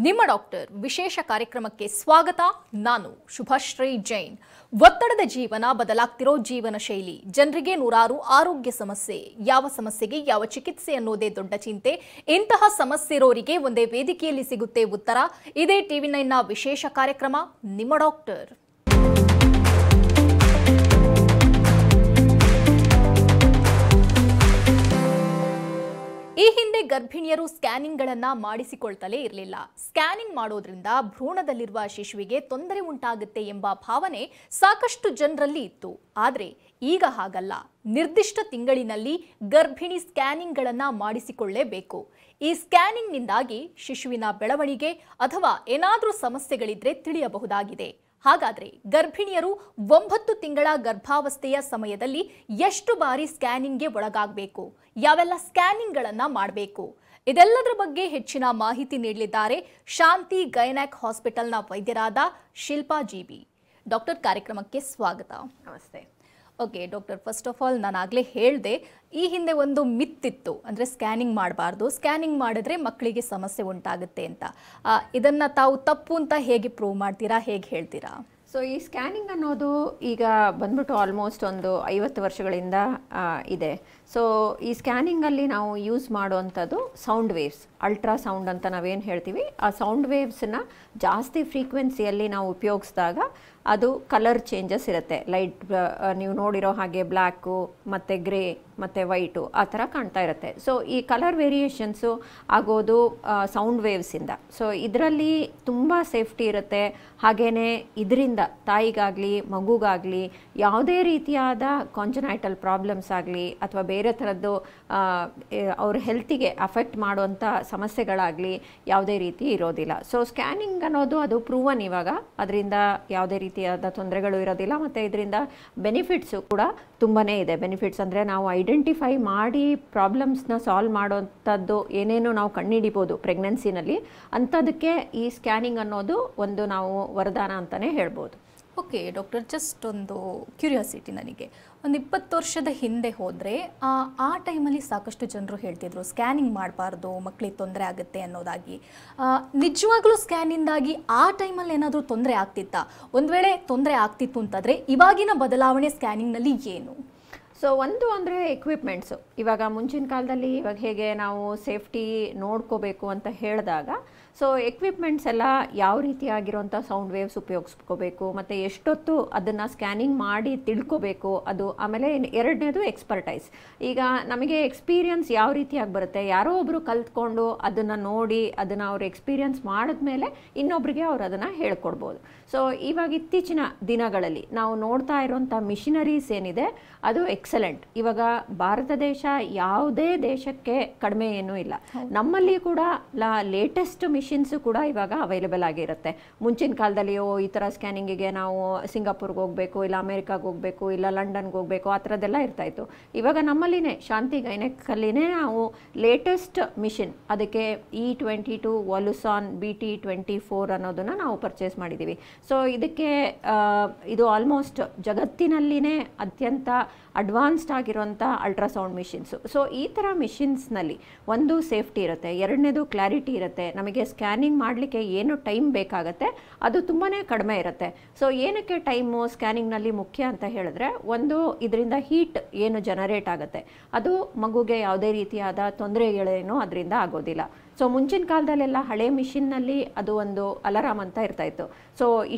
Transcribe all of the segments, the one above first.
ನಿಮ್ಮ ಡಾಕ್ಟರ್ ವಿಶೇಷ ಕಾರ್ಯಕ್ರಮಕ್ಕೆ ಸ್ವಾಗತ. ನಾನು ಶುಭಶ್ರೀ ಜೈನ್. ಒತ್ತಡದ ಜೀವನ, ಬದಲಾಗ್ತಿರೋ ಜೀವನ ಶೈಲಿ, ಜನರಿಗೆ ನೂರಾರು ಆರೋಗ್ಯ ಸಮಸ್ಯೆ, ಯಾವ ಸಮಸ್ಯೆಗೆ ಯಾವ ಚಿಕಿತ್ಸೆ ಅನ್ನೋದೇ ದೊಡ್ಡ ಚಿಂತೆ. ಇಂತಹ ಸಮಸ್ಯೆ ಇರೋರಿಗೆ ಒಂದೇ ವೇದಿಕೆಯಲ್ಲಿ ಸಿಗುತ್ತೆ ಉತ್ತರ. ಇದೇ ಟಿವಿ9ನ ವಿಶೇಷ ಕಾರ್ಯಕ್ರಮ ನಿಮ್ಮ ಡಾಕ್ಟರ್. ಈ ಹಿಂದೆ ಗರ್ಭಿಣಿಯರು ಸ್ಕ್ಯಾನಿಂಗ್ಗಳನ್ನು ಮಾಡಿಸಿಕೊಳ್ತಲೇ ಇರಲಿಲ್ಲ. ಸ್ಕ್ಯಾನಿಂಗ್ ಮಾಡೋದ್ರಿಂದ ಭ್ರೂಣದಲ್ಲಿರುವ ಶಿಶುವಿಗೆ ತೊಂದರೆ ಉಂಟಾಗುತ್ತೆ ಎಂಬ ಭಾವನೆ ಸಾಕಷ್ಟು ಜನರಲ್ಲಿ ಇತ್ತು. ಆದರೆ ಈಗ ಹಾಗಲ್ಲ. ನಿರ್ದಿಷ್ಟ ತಿಂಗಳಿನಲ್ಲಿ ಗರ್ಭಿಣಿ ಸ್ಕ್ಯಾನಿಂಗ್ಗಳನ್ನು ಮಾಡಿಸಿಕೊಳ್ಳಲೇಬೇಕು. ಈ ಸ್ಕ್ಯಾನಿಂಗ್ನಿಂದಾಗಿ ಶಿಶುವಿನ ಬೆಳವಣಿಗೆ ಅಥವಾ ಏನಾದರೂ ಸಮಸ್ಯೆಗಳಿದ್ರೆ ತಿಳಿಯಬಹುದಾಗಿದೆ. ಹಾಗಾದ್ರೆ ಗರ್ಭಿಣಿಯರು 9 ತಿಂಗಳ ಗರ್ಭಾವಸ್ಥೆಯ ಸಮಯದಲ್ಲಿ ಎಷ್ಟು ಬಾರಿ ಸ್ಕ್ಯಾನಿಂಗ್ಗೆ ಒಳಗಾಗಬೇಕು, ಯಾವೆಲ್ಲ ಸ್ಕ್ಯಾನಿಂಗ್ಗಳನ್ನ ಮಾಡಬೇಕು, ಇದೆಲ್ಲದರ ಬಗ್ಗೆ ಹೆಚ್ಚಿನ ಮಾಹಿತಿ ನೀಡಲಿದ್ದಾರೆ ಶಾಂತಿ ಗೈನಕ್ ಹಾಸ್ಪಿಟಲ್ನ ವೈದ್ಯರಾದ ಶಿಲ್ಪಾ ಜಿಬಿ. ಡಾಕ್ಟರ್, ಕಾರ್ಯಕ್ರಮಕ್ಕೆ ಸ್ವಾಗತ. ನಮಸ್ತೆ. Okay doctor, first of all ನಾನು ಆಗಲೇ ಹೇಳಿದೆ, ಈ ಹಿಂದೆ ಒಂದು ಮಿತ್ತಿತ್ತು, ಅಂದರೆ ಸ್ಕ್ಯಾನಿಂಗ್ ಮಾಡಬಾರ್ದು, ಸ್ಕ್ಯಾನಿಂಗ್ ಮಾಡಿದ್ರೆ ಮಕ್ಕಳಿಗೆ ಸಮಸ್ಯೆ ಉಂಟಾಗುತ್ತೆ ಅಂತ. ಇದನ್ನು ತಾವು ತಪ್ಪು ಅಂತ ಹೇಗೆ ಪ್ರೂವ್ ಮಾಡ್ತೀರಾ, ಹೇಗೆ ಹೇಳ್ತೀರಾ? ಸೊ ಈ ಸ್ಕ್ಯಾನಿಂಗ್ ಅನ್ನೋದು ಈಗ ಬಂದ್ಬಿಟ್ಟು ಆಲ್ಮೋಸ್ಟ್ ಒಂದು 50 ವರ್ಷಗಳಿಂದ ಇದೆ. ಸೊ ಈ ಸ್ಕ್ಯಾನಿಂಗಲ್ಲಿ ನಾವು ಯೂಸ್ ಮಾಡುವಂಥದ್ದು ಸೌಂಡ್ ವೇವ್ಸ್, ಅಲ್ಟ್ರಾಸೌಂಡ್ ಅಂತ ನಾವೇನು ಹೇಳ್ತೀವಿ, ಆ ಸೌಂಡ್ ವೇವ್ಸನ್ನ ಜಾಸ್ತಿ ಫ್ರೀಕ್ವೆನ್ಸಿಯಲ್ಲಿ ನಾವು ಉಪಯೋಗಿಸಿದಾಗ ಅದು ಕಲರ್ ಚೇಂಜಸ್ ಇರುತ್ತೆ. ಲೈಟ್ ನೀವು ನೋಡಿರೋ ಹಾಗೆ ಬ್ಲ್ಯಾಕು ಮತ್ತು ಗ್ರೇ ಮತ್ತು ವೈಟು ಆ ಥರ ಕಾಣ್ತಾ ಇರುತ್ತೆ. ಸೊ ಈ ಕಲರ್ ವೇರಿಯೇಷನ್ಸು ಆಗೋದು ಸೌಂಡ್ ವೇವ್ಸಿಂದ. ಸೊ ಇದರಲ್ಲಿ ತುಂಬ ಸೇಫ್ಟಿ ಇರುತ್ತೆ. ಹಾಗೆಯೇ ಇದರಿಂದ ತಾಯಿಗಾಗಲಿ ಮಗುಗಾಗಲಿ ಯಾವುದೇ ರೀತಿಯಾದ ಕಾಂಜನೈಟಲ್ ಪ್ರಾಬ್ಲಮ್ಸ್ ಆಗಲಿ ಅಥವಾ ಬೇರೆ ಥರದ್ದು ಅವ್ರ ಹೆಲ್ತಿಗೆ ಅಫೆಕ್ಟ್ ಮಾಡುವಂಥ ಸಮಸ್ಯೆಗಳಾಗಲಿ ಯಾವುದೇ ರೀತಿ ಇರೋದಿಲ್ಲ. ಸೊ ಸ್ಕ್ಯಾನಿಂಗ್ ಅನ್ನೋದು ಅದು ಪ್ರೂವನ್ ಇವಾಗ, ಅದರಿಂದ ಯಾವುದೇ ರೀತಿಯಾದ ತೊಂದರೆಗಳು ಇರೋದಿಲ್ಲ. ಮತ್ತು ಇದರಿಂದ ಬೆನಿಫಿಟ್ಸು ಕೂಡ ತುಂಬಾ ಇದೆ. ಬೆನಿಫಿಟ್ಸ್ ಅಂದರೆ ನಾವು ಐಡೆಂಟಿಫೈ ಮಾಡಿ ಪ್ರಾಬ್ಲಮ್ಸ್ನ ಸಾಲ್ವ್ ಮಾಡೋವಂಥದ್ದು ಏನೇನು ನಾವು ಕಂಡುಹಿಡಿಬೋದು ಪ್ರೆಗ್ನೆನ್ಸಿನಲ್ಲಿ, ಅಂಥದಕ್ಕೆ ಈ ಸ್ಕ್ಯಾನಿಂಗ್ ಅನ್ನೋದು ಒಂದು ನಾವು ವರದಾನ ಅಂತಲೇ ಹೇಳ್ಬೋದು. ಓಕೆ ಡಾಕ್ಟರ್, ಜಸ್ಟ್ ಒಂದು ಕ್ಯೂರಿಯಾಸಿಟಿ ನನಗೆ. ಒಂದು 20 ವರ್ಷದ ಹಿಂದೆ ಹೋದರೆ ಆ ಟೈಮಲ್ಲಿ ಸಾಕಷ್ಟು ಜನರು ಹೇಳ್ತಿದ್ರು ಸ್ಕ್ಯಾನಿಂಗ್ ಮಾಡಬಾರ್ದು, ಮಕ್ಕಳಿಗೆ ತೊಂದರೆ ಆಗುತ್ತೆ ಅನ್ನೋದಾಗಿ. ನಿಜವಾಗ್ಲೂ ಸ್ಕ್ಯಾನಿಂದಾಗಿ ಆ ಟೈಮಲ್ಲಿ ಏನಾದರೂ ತೊಂದರೆ ಆಗ್ತಿತ್ತಾ? ಒಂದು ವೇಳೆ ತೊಂದರೆ ಆಗ್ತಿತ್ತು ಅಂತಂದರೆ ಇವಾಗಿನ ಬದಲಾವಣೆ ಸ್ಕ್ಯಾನಿಂಗ್ನಲ್ಲಿ ಏನು? ಸೊ ಒಂದು ಅಂದರೆ ಎಕ್ವಿಪ್ಮೆಂಟ್ಸು. ಇವಾಗ ಮುಂಚಿನ ಕಾಲದಲ್ಲಿ ಇವಾಗ ಹೇಗೆ ನಾವು ಸೇಫ್ಟಿ ನೋಡ್ಕೋಬೇಕು ಅಂತ ಹೇಳಿದಾಗ, ಸೊ ಎಕ್ವಿಪ್ಮೆಂಟ್ಸ್ ಎಲ್ಲ ಯಾವ ರೀತಿಯಾಗಿರೋಂಥ ಸೌಂಡ್ ವೇವ್ಸ್ ಉಪಯೋಗಿಸ್ಕೋಬೇಕು ಮತ್ತು ಎಷ್ಟೊತ್ತು ಅದನ್ನು ಸ್ಕ್ಯಾನಿಂಗ್ ಮಾಡಿ ತಿಳ್ಕೋಬೇಕು ಅದು. ಆಮೇಲೆ ಎರಡನೇದು ಎಕ್ಸ್ಪರ್ಟೈಸ್. ಈಗ ನಮಗೆ ಎಕ್ಸ್ಪೀರಿಯನ್ಸ್ ಯಾವ ರೀತಿಯಾಗಿ ಬರುತ್ತೆ, ಯಾರೋ ಒಬ್ಬರು ಕಲ್ತ್ಕೊಂಡು ಅದನ್ನು ನೋಡಿ ಅದನ್ನು ಅವ್ರು ಎಕ್ಸ್ಪೀರಿಯನ್ಸ್ ಮಾಡಿದ್ಮೇಲೆ ಇನ್ನೊಬ್ರಿಗೆ ಅವ್ರು ಅದನ್ನು ಹೇಳ್ಕೊಡ್ಬೋದು. ಸೊ ಇವಾಗ ಇತ್ತೀಚಿನ ದಿನಗಳಲ್ಲಿ ನಾವು ನೋಡ್ತಾ ಇರೋಂಥ ಮಿಷಿನರೀಸ್ ಏನಿದೆ ಅದು ಎಕ್ಸಲೆಂಟ್. ಇವಾಗ ಭಾರತ ದೇಶ ಯಾವುದೇ ದೇಶಕ್ಕೆ ಕಡಿಮೆ ಏನೂ ಇಲ್ಲ. ನಮ್ಮಲ್ಲಿ ಕೂಡ ಲೇಟೆಸ್ಟ್ ಮಿಷಿನ್ಸು ಕೂಡ ಇವಾಗ ಅವೈಲೇಬಲ್ ಆಗಿರುತ್ತೆ. ಮುಂಚಿನ ಕಾಲದಲ್ಲಿ ಈ ಥರ ಸ್ಕ್ಯಾನಿಂಗಿಗೆ ನಾವು ಸಿಂಗಾಪುರ್ಗೆ ಹೋಗಬೇಕು, ಇಲ್ಲ ಅಮೇರಿಕಾಗೆ ಹೋಗಬೇಕು, ಇಲ್ಲ ಲಂಡನ್ಗೆ ಹೋಗಬೇಕು, ಆ ಥರದ್ದೆಲ್ಲ ಇರ್ತಾಯಿತ್ತು. ಇವಾಗ ನಮ್ಮಲ್ಲಿನೇ ಶಾಂತಿ ಗೈನಕಲ್ಲಿನೇ ನಾವು ಲೇಟೆಸ್ಟ್ ಮಿಷಿನ್, ಅದಕ್ಕೆ E22 ವಾಲುಸಾನ್ BT24 ಅನ್ನೋದನ್ನು ನಾವು ಪರ್ಚೇಸ್ ಮಾಡಿದ್ದೀವಿ. ಸೊ ಇದಕ್ಕೆ ಇದು ಆಲ್ಮೋಸ್ಟ್ ಜಗತ್ತಿನಲ್ಲಿನೇ ಅತ್ಯಂತ ಅಡ್ವಾನ್ಸ್ಡ್ ಆಗಿರುವಂಥ ಅಲ್ಟ್ರಾಸೌಂಡ್ ಮಿಷಿನ್ಸು. ಸೊ ಈ ಥರ ಮಿಷಿನ್ಸ್ನಲ್ಲಿ ಒಂದು ಸೇಫ್ಟಿ ಇರುತ್ತೆ, ಎರಡನೇದು ಕ್ಲಾರಿಟಿ ಇರುತ್ತೆ. ನಮಗೆ ಸ್ಕ್ಯಾನಿಂಗ್ ಮಾಡಲಿಕ್ಕೆ ಏನು ಟೈಮ್ ಬೇಕಾಗುತ್ತೆ ಅದು ತುಂಬಾ ಕಡಿಮೆ ಇರುತ್ತೆ. ಸೊ ಏನಕ್ಕೆ ಟೈಮು ಸ್ಕ್ಯಾನಿಂಗ್ನಲ್ಲಿ ಮುಖ್ಯ ಅಂತ ಹೇಳಿದ್ರೆ, ಒಂದು ಇದರಿಂದ ಹೀಟ್ ಏನು ಜನರೇಟ್ ಆಗುತ್ತೆ ಅದು ಮಗುಗೆ ಯಾವುದೇ ರೀತಿಯಾದ ತೊಂದರೆಗಳೇನು ಅದರಿಂದ ಆಗೋದಿಲ್ಲ. ಸೊ ಮುಂಚಿನ ಕಾಲದಲ್ಲೆಲ್ಲ ಹಳೆ ಮಿಷಿನ್ನಲ್ಲಿ ಅದು ಒಂದು ಅಲಾರಾಮ್ ಅಂತ ಇರ್ತಾಯಿತ್ತು. ಸೊ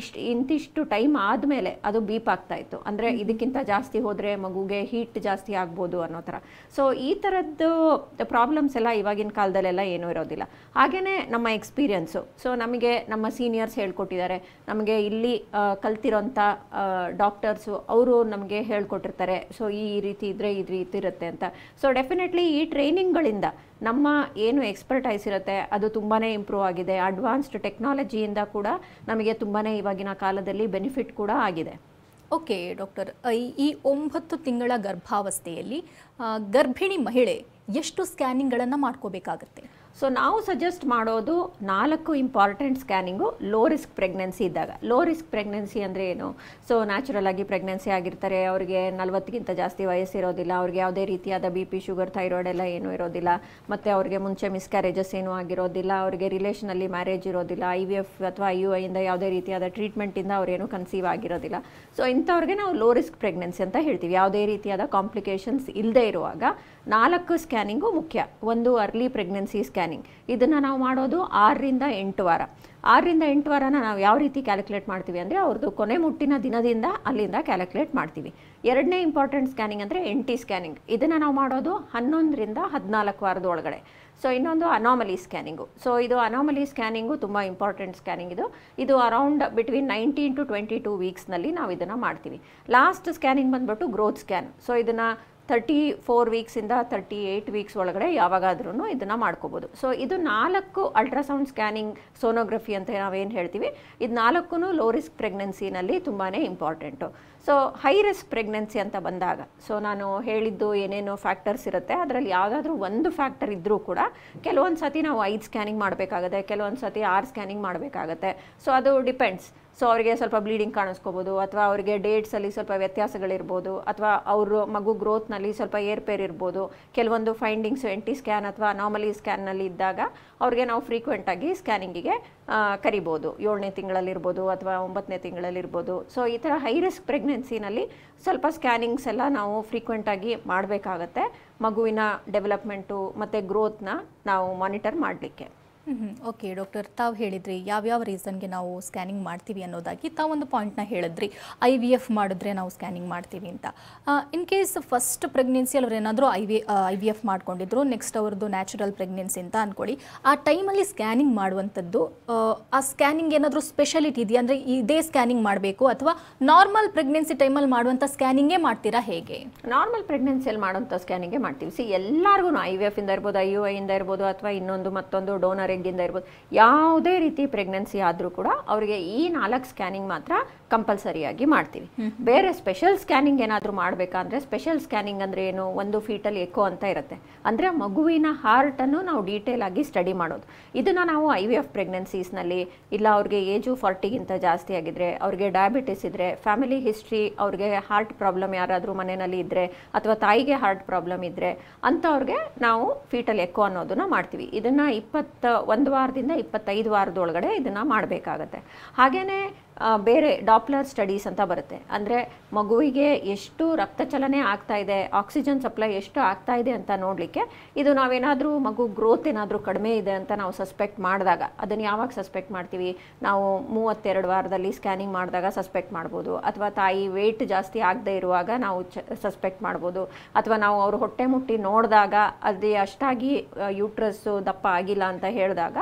ಇಂತಿಷ್ಟು ಟೈಮ್ ಆದಮೇಲೆ ಅದು ಬೀಪ್ ಆಗ್ತಾಯಿತ್ತು, ಅಂದರೆ ಇದಕ್ಕಿಂತ ಜಾಸ್ತಿ ಹೋದರೆ ಮಗುಗೆ ಹೀಟ್ ಜಾಸ್ತಿ ಆಗ್ಬೋದು ಅನ್ನೋ ಥರ. ಸೊ ಈ ಥರದ್ದು ಪ್ರಾಬ್ಲಮ್ಸ್ ಎಲ್ಲ ಇವಾಗಿನ ಕಾಲದಲ್ಲೆಲ್ಲ ಏನೂ ಇರೋದಿಲ್ಲ. ಹಾಗೆಯೇ ನಮ್ಮ ಎಕ್ಸ್ಪೀರಿಯನ್ಸು. ಸೊ ನಮಗೆ ನಮ್ಮ ಸೀನಿಯರ್ಸ್ ಹೇಳ್ಕೊಟ್ಟಿದ್ದಾರೆ, ನಮಗೆ ಇಲ್ಲಿ ಕಲ್ತಿರೋಂಥ ಡಾಕ್ಟರ್ಸು ಅವರು ನಮಗೆ ಹೇಳ್ಕೊಟ್ಟಿರ್ತಾರೆ. ಸೊ ಈ ರೀತಿ ಇದ್ದರೆ ಈ ರೀತಿ ಇರುತ್ತೆ ಅಂತ. ಸೊ ಡೆಫಿನೆಟ್ಲಿ ಈ ಟ್ರೈನಿಂಗ್ಗಳಿಂದ ನಮ್ಮ ಏನು ಎಕ್ಸ್ಪರ್ಟೈಸ್ ಇರುತ್ತೆ ಅದು ತುಂಬಾ ಇಂಪ್ರೂವ್ ಆಗಿದೆ. ಅಡ್ವಾನ್ಸ್ಡ್ ಟೆಕ್ನಾಲಜಿಯಿಂದ ಕೂಡ ನಮಗೆ ತುಂಬಾ ಇವಾಗಿನ ಕಾಲದಲ್ಲಿ ಬೆನಿಫಿಟ್ ಕೂಡ ಆಗಿದೆ. ಓಕೆ ಡಾಕ್ಟರ್, ಈ 9 ತಿಂಗಳ ಗರ್ಭಾವಸ್ಥೆಯಲ್ಲಿ ಗರ್ಭಿಣಿ ಮಹಿಳೆ ಎಷ್ಟು ಸ್ಕ್ಯಾನಿಂಗ್ಗಳನ್ನು ಮಾಡ್ಕೋಬೇಕಾಗತ್ತೆ? ಸೊ ನಾವು ಸಜೆಸ್ಟ್ ಮಾಡೋದು 4 important scanning low risk pregnancy ಇದ್ದಾಗ. ಲೋ ರಿಸ್ಕ್ ಪ್ರೆಗ್ನೆನ್ಸಿ ಅಂದರೆ ಏನು? ಸೊ ನ್ಯಾಚುರಲ್ ಆಗಿ ಪ್ರೆಗ್ನೆನ್ಸಿ ಆಗಿರ್ತಾರೆ, ಅವರಿಗೆ 40ಗಿಂತ ಜಾಸ್ತಿ ವಯಸ್ಸಿರೋದಿಲ್ಲ, ಅವ್ರಿಗೆ ಯಾವುದೇ ರೀತಿಯಾದ ಬಿ ಪಿ, ಶುಗರ್, ಥೈರಾಯ್ಡ್ ಎಲ್ಲ ಏನೂ ಇರೋದಿಲ್ಲ, ಮತ್ತು ಅವ್ರಿಗೆ ಮುಂಚೆ ಮಿಸ್ಕ್ಯಾರೇಜಸ್ ಏನೂ ಆಗಿರೋದಿಲ್ಲ, ಅವರಿಗೆ ರಿಲೇಷನಲ್ಲಿ ಮ್ಯಾರೇಜ್ ಇರೋದಿಲ್ಲ, IVF ಅಥವಾ IUI ಇಂದ ಯಾವುದೇ ರೀತಿಯಾದ ಟ್ರೀಟ್ಮೆಂಟಿಂದ ಅವರೇನು ಕನ್ಸೀವ್ ಆಗಿರೋದಿಲ್ಲ. ಸೊ ಇಂಥವ್ರಿಗೆ ನಾವು ಲೋ ರಿಸ್ಕ್ ಪ್ರೆಗ್ನೆನ್ಸಿ ಅಂತ ಹೇಳ್ತೀವಿ. ಯಾವುದೇ ರೀತಿಯಾದ ಕಾಂಪ್ಲಿಕೇಶನ್ಸ್ ಇಲ್ಲದೆ ಇರುವಾಗ 4 ಸ್ಕ್ಯಾನಿಂಗು ಮುಖ್ಯ. ಒಂದು ಅರ್ಲಿ ಪ್ರೆಗ್ನೆನ್ಸಿ ಸ್ಕ್ಯಾನಿಂಗ್, ಇದನ್ನು ನಾವು ಮಾಡೋದು 6ರಿಂದ 8 ವಾರ. 6ರಿಂದ 8 ವಾರನ ನಾವು ಯಾವ ರೀತಿ ಕ್ಯಾಲ್ಕುಲೇಟ್ ಮಾಡ್ತೀವಿ ಅಂದರೆ ಅವ್ರದ್ದು ಕೊನೆ ಮುಟ್ಟಿನ ದಿನದಿಂದ ಅಲ್ಲಿಂದ ಕ್ಯಾಲ್ಕುಲೇಟ್ ಮಾಡ್ತೀವಿ. ಎರಡನೇ ಇಂಪಾರ್ಟೆಂಟ್ ಸ್ಕ್ಯಾನಿಂಗ್ ಅಂದರೆ NT ಸ್ಕ್ಯಾನಿಂಗ್, ಇದನ್ನು ನಾವು ಮಾಡೋದು 11ರಿಂದ 14 ವಾರದ ಒಳಗಡೆ. ಸೊ ಇನ್ನೊಂದು ಅನಾಮಲಿ ಸ್ಕ್ಯಾನಿಂಗು. ಸೊ ಇದು ಅನಾಮಲಿ ಸ್ಕ್ಯಾನಿಂಗು ತುಂಬ ಇಂಪಾರ್ಟೆಂಟ್ ಸ್ಕ್ಯಾನಿಂಗ್. ಇದು ಅರೌಂಡ್ ಬಿಟ್ವೀನ್ 19 to 22 ವೀಕ್ಸ್ನಲ್ಲಿ ನಾವು ಇದನ್ನು ಮಾಡ್ತೀವಿ. ಲಾಸ್ಟ್ ಸ್ಕ್ಯಾನಿಂಗ್ ಬಂದ್ಬಿಟ್ಟು ಗ್ರೋತ್ ಸ್ಕ್ಯಾನ್. ಸೊ ಇದನ್ನು 34 ವೀಕ್ಸಿಂದ 38 ವೀಕ್ಸ್ ಒಳಗಡೆ ಯಾವಾಗಾದ್ರೂ ಇದನ್ನು ಮಾಡ್ಕೋಬೋದು. ಸೊ ಇದು 4 ಅಲ್ಟ್ರಾಸೌಂಡ್ ಸ್ಕ್ಯಾನಿಂಗ್, ಸೋನೋಗ್ರಫಿ ಅಂತ ನಾವೇನು ಹೇಳ್ತೀವಿ, ಇದು 4 ಲೋ ರಿಸ್ಕ್ ಪ್ರೆಗ್ನೆನ್ಸಿನಲ್ಲಿ ತುಂಬಾ important. So high risk pregnancy ಅಂತ ಬಂದಾಗ, ಸೊ ನಾನು ಹೇಳಿದ್ದು ಏನೇನು ಫ್ಯಾಕ್ಟರ್ಸ್ ಇರುತ್ತೆ ಅದರಲ್ಲಿ ಯಾವುದಾದ್ರೂ ಒಂದು ಫ್ಯಾಕ್ಟರ್ ಇದ್ದರೂ ಕೂಡ ಕೆಲವೊಂದು ಸತಿ ನಾವು 5 ಸ್ಕ್ಯಾನಿಂಗ್ ಮಾಡಬೇಕಾಗುತ್ತೆ, ಕೆಲವೊಂದು ಸತಿ 6 ಸ್ಕ್ಯಾನಿಂಗ್ ಮಾಡಬೇಕಾಗತ್ತೆ. ಸೊ ಅದು ಡಿಪೆಂಡ್ಸ್. ಸೊ ಅವರಿಗೆ ಸ್ವಲ್ಪ ಬ್ಲೀಡಿಂಗ್ ಕಾಣಿಸ್ಕೋಬೋದು, ಅಥವಾ ಅವರಿಗೆ ಡೇಟ್ಸಲ್ಲಿ ಸ್ವಲ್ಪ ವ್ಯತ್ಯಾಸಗಳಿರ್ಬೋದು, ಅಥವಾ ಅವರು ಮಗು ಗ್ರೋತ್ನಲ್ಲಿ ಸ್ವಲ್ಪ ಏರ್ಪೇರ್ ಇರ್ಬೋದು. ಕೆಲವೊಂದು ಫೈಂಡಿಂಗ್ಸು NT ಸ್ಕ್ಯಾನ್ ಅಥವಾ ಅನಾಮಲಿ ಸ್ಕ್ಯಾನ್ನಲ್ಲಿ ಇದ್ದಾಗ ಅವ್ರಿಗೆ ನಾವು ಫ್ರೀಕ್ವೆಂಟಾಗಿ ಸ್ಕ್ಯಾನಿಂಗಿಗೆ ಕರಿಬೋದು. 7ನೇ ತಿಂಗಳಲ್ಲಿರ್ಬೋದು ಅಥವಾ 9ನೇ ತಿಂಗಳಲ್ಲಿರ್ಬೋದು. ಸೊ ಈ ಥರ ಹೈ ರಿಸ್ಕ್ ಪ್ರೆಗ್ನೆನ್ಸಿನಲ್ಲಿ ಸ್ವಲ್ಪ ಸ್ಕ್ಯಾನಿಂಗ್ಸ್ ಎಲ್ಲ ನಾವು ಫ್ರೀಕ್ವೆಂಟಾಗಿ ಮಾಡಬೇಕಾಗತ್ತೆ, ಮಗುವಿನ ಡೆವಲಪ್ಮೆಂಟು ಮತ್ತು ಗ್ರೋತ್ನ ನಾವು ಮಾನಿಟರ್ ಮಾಡಲಿಕ್ಕೆ. ಓಕೆ ಡಾಕ್ಟರ್, ತಾವು ಹೇಳಿದ್ರಿ ಯಾವ್ಯಾವ ರೀಸನ್ಗೆ ನಾವು ಸ್ಕ್ಯಾನಿಂಗ್ ಮಾಡ್ತೀವಿ ಅನ್ನೋದಾಗಿ. ತಾವೊಂದು ಪಾಯಿಂಟ್ನ ಹೇಳಿದ್ರಿ, IVF ಮಾಡಿದ್ರೆ ನಾವು ಸ್ಕ್ಯಾನಿಂಗ್ ಮಾಡ್ತೀವಿ ಅಂತ. ಇನ್ ಕೇಸ್ ಫಸ್ಟ್ ಪ್ರೆಗ್ನೆನ್ಸಿಯಲ್ಲಿ ಅವ್ರು ಏನಾದರೂ IVF ಮಾಡ್ಕೊಂಡಿದ್ರು, ನೆಕ್ಸ್ಟ್ ಅವ್ರದ್ದು ನ್ಯಾಚುರಲ್ ಪ್ರೆಗ್ನೆನ್ಸಿ ಅಂತ ಅಂದ್ಕೊಳ್ಳಿ, ಆ ಟೈಮಲ್ಲಿ ಸ್ಕ್ಯಾನಿಂಗ್ ಮಾಡುವಂಥದ್ದು, ಆ ಸ್ಕ್ಯಾನಿಂಗ್ ಏನಾದರೂ ಸ್ಪೆಷಾಲಿಟಿ ಇದೆಯಾ? ಅಂದರೆ ಇದೇ ಸ್ಕ್ಯಾನಿಂಗ್ ಮಾಡಬೇಕು ಅಥವಾ ನಾರ್ಮಲ್ ಪ್ರೆಗ್ನೆನ್ಸಿ ಟೈಮಲ್ಲಿ ಮಾಡುವಂಥ ಸ್ಕ್ಯಾನಿಂಗೇ ಮಾಡ್ತೀರಾ ಹೇಗೆ? ನಾರ್ಮಲ್ ಪ್ರೆಗ್ನೆನ್ಸಿಯಲ್ಲಿ ಮಾಡುವಂಥ ಸ್ಕ್ಯಾನಿಂಗೇ ಮಾಡ್ತೀವಿ. ಎಲ್ಲರಿಗೂ IVF ಇಂದ ಇರ್ಬೋದು, IUI ಇಂದ ಇರ್ಬೋದು, ಅಥವಾ ಇನ್ನೊಂದು ಮತ್ತೊಂದು ಡೋನರ್ ಎಗ್ಗಿಂದ ಇರ್ಬೋದು, ಯಾವುದೇ ರೀತಿ ಪ್ರೆಗ್ನೆನ್ಸಿ ಆದರೂ ಕೂಡ ಅವರಿಗೆ ಈ 4 ಸ್ಕ್ಯಾನಿಂಗ್ ಮಾತ್ರ ಕಂಪಲ್ಸರಿಯಾಗಿ ಮಾಡ್ತೀವಿ. ಬೇರೆ ಸ್ಪೆಷಲ್ ಸ್ಕ್ಯಾನಿಂಗ್ ಏನಾದರೂ ಮಾಡಬೇಕಂದ್ರೆ, ಸ್ಪೆಷಲ್ ಸ್ಕ್ಯಾನಿಂಗ್ ಅಂದರೆ ಏನು? ಒಂದು ಫೀಟಲ್ ಎಕೋ ಅಂತ ಇರುತ್ತೆ, ಅಂದರೆ ಮಗುವಿನ ಹಾರ್ಟನ್ನು ನಾವು ಡೀಟೇಲ್ ಆಗಿ ಸ್ಟಡಿ ಮಾಡೋದು. ಇದನ್ನು ನಾವು IVF ಪ್ರೆಗ್ನೆನ್ಸೀಸ್ನಲ್ಲಿ, ಇಲ್ಲ ಅವ್ರಿಗೆ ಏಜು 40ಗಿಂತ ಜಾಸ್ತಿ ಆಗಿದ್ರೆ, ಅವ್ರಿಗೆ ಡಯಾಬಿಟಿಸ್ ಇದ್ದರೆ, ಫ್ಯಾಮಿಲಿ ಹಿಸ್ಟ್ರಿ, ಅವ್ರಿಗೆ ಹಾರ್ಟ್ ಪ್ರಾಬ್ಲಮ್ ಯಾರಾದರೂ ಮನೆಯಲ್ಲಿ ಇದ್ದರೆ, ಅಥವಾ ತಾಯಿಗೆ ಹಾರ್ಟ್ ಪ್ರಾಬ್ಲಮ್ ಇದ್ದರೆ ಅಂಥವ್ರಿಗೆ ನಾವು ಫೀಟಲ್ ಎಕೋ ಅನ್ನೋದನ್ನು ಮಾಡ್ತೀವಿ. ಇದನ್ನು 21 ವಾರದಿಂದ 25 ವಾರದೊಳಗಡೆ ಇದನ್ನು ಮಾಡಬೇಕಾಗತ್ತೆ. ಹಾಗೆಯೇ ಬೇರೆ ಡಾಪ್ಲರ್ ಸ್ಟಡೀಸ್ ಅಂತ ಬರುತ್ತೆ, ಅಂದರೆ ಮಗುವಿಗೆ ಎಷ್ಟು ರಕ್ತ ಚಲನೆ ಆಗ್ತಾ ಇದೆ, ಆಕ್ಸಿಜನ್ ಸಪ್ಲೈ ಎಷ್ಟು ಆಗ್ತಾ ಇದೆ ಅಂತ ನೋಡಲಿಕ್ಕೆ. ಇದು ನಾವೇನಾದರೂ ಮಗು ಗ್ರೋತ್ ಏನಾದರೂ ಕಡಿಮೆ ಇದೆ ಅಂತ ನಾವು ಸಸ್ಪೆಕ್ಟ್ ಮಾಡಿದಾಗ, ಅದನ್ನು ಯಾವಾಗ ಸಸ್ಪೆಕ್ಟ್ ಮಾಡ್ತೀವಿ? ನಾವು 32 ವಾರದಲ್ಲಿ ಸ್ಕ್ಯಾನಿಂಗ್ ಮಾಡಿದಾಗ ಸಸ್ಪೆಕ್ಟ್ ಮಾಡ್ಬೋದು, ಅಥವಾ ತಾಯಿ ವೆಯ್ಟ್ ಜಾಸ್ತಿ ಆಗದೆ ಇರುವಾಗ ನಾವು ಸಸ್ಪೆಕ್ಟ್ ಮಾಡ್ಬೋದು, ಅಥವಾ ನಾವು ಅವರು ಹೊಟ್ಟೆ ಮುಟ್ಟಿ ನೋಡಿದಾಗ ಅದು ಅಷ್ಟಾಗಿ ಯೂಟ್ರಸ್ಸು ದಪ್ಪ ಆಗಿಲ್ಲ ಅಂತ ಹೇಳಿದಾಗ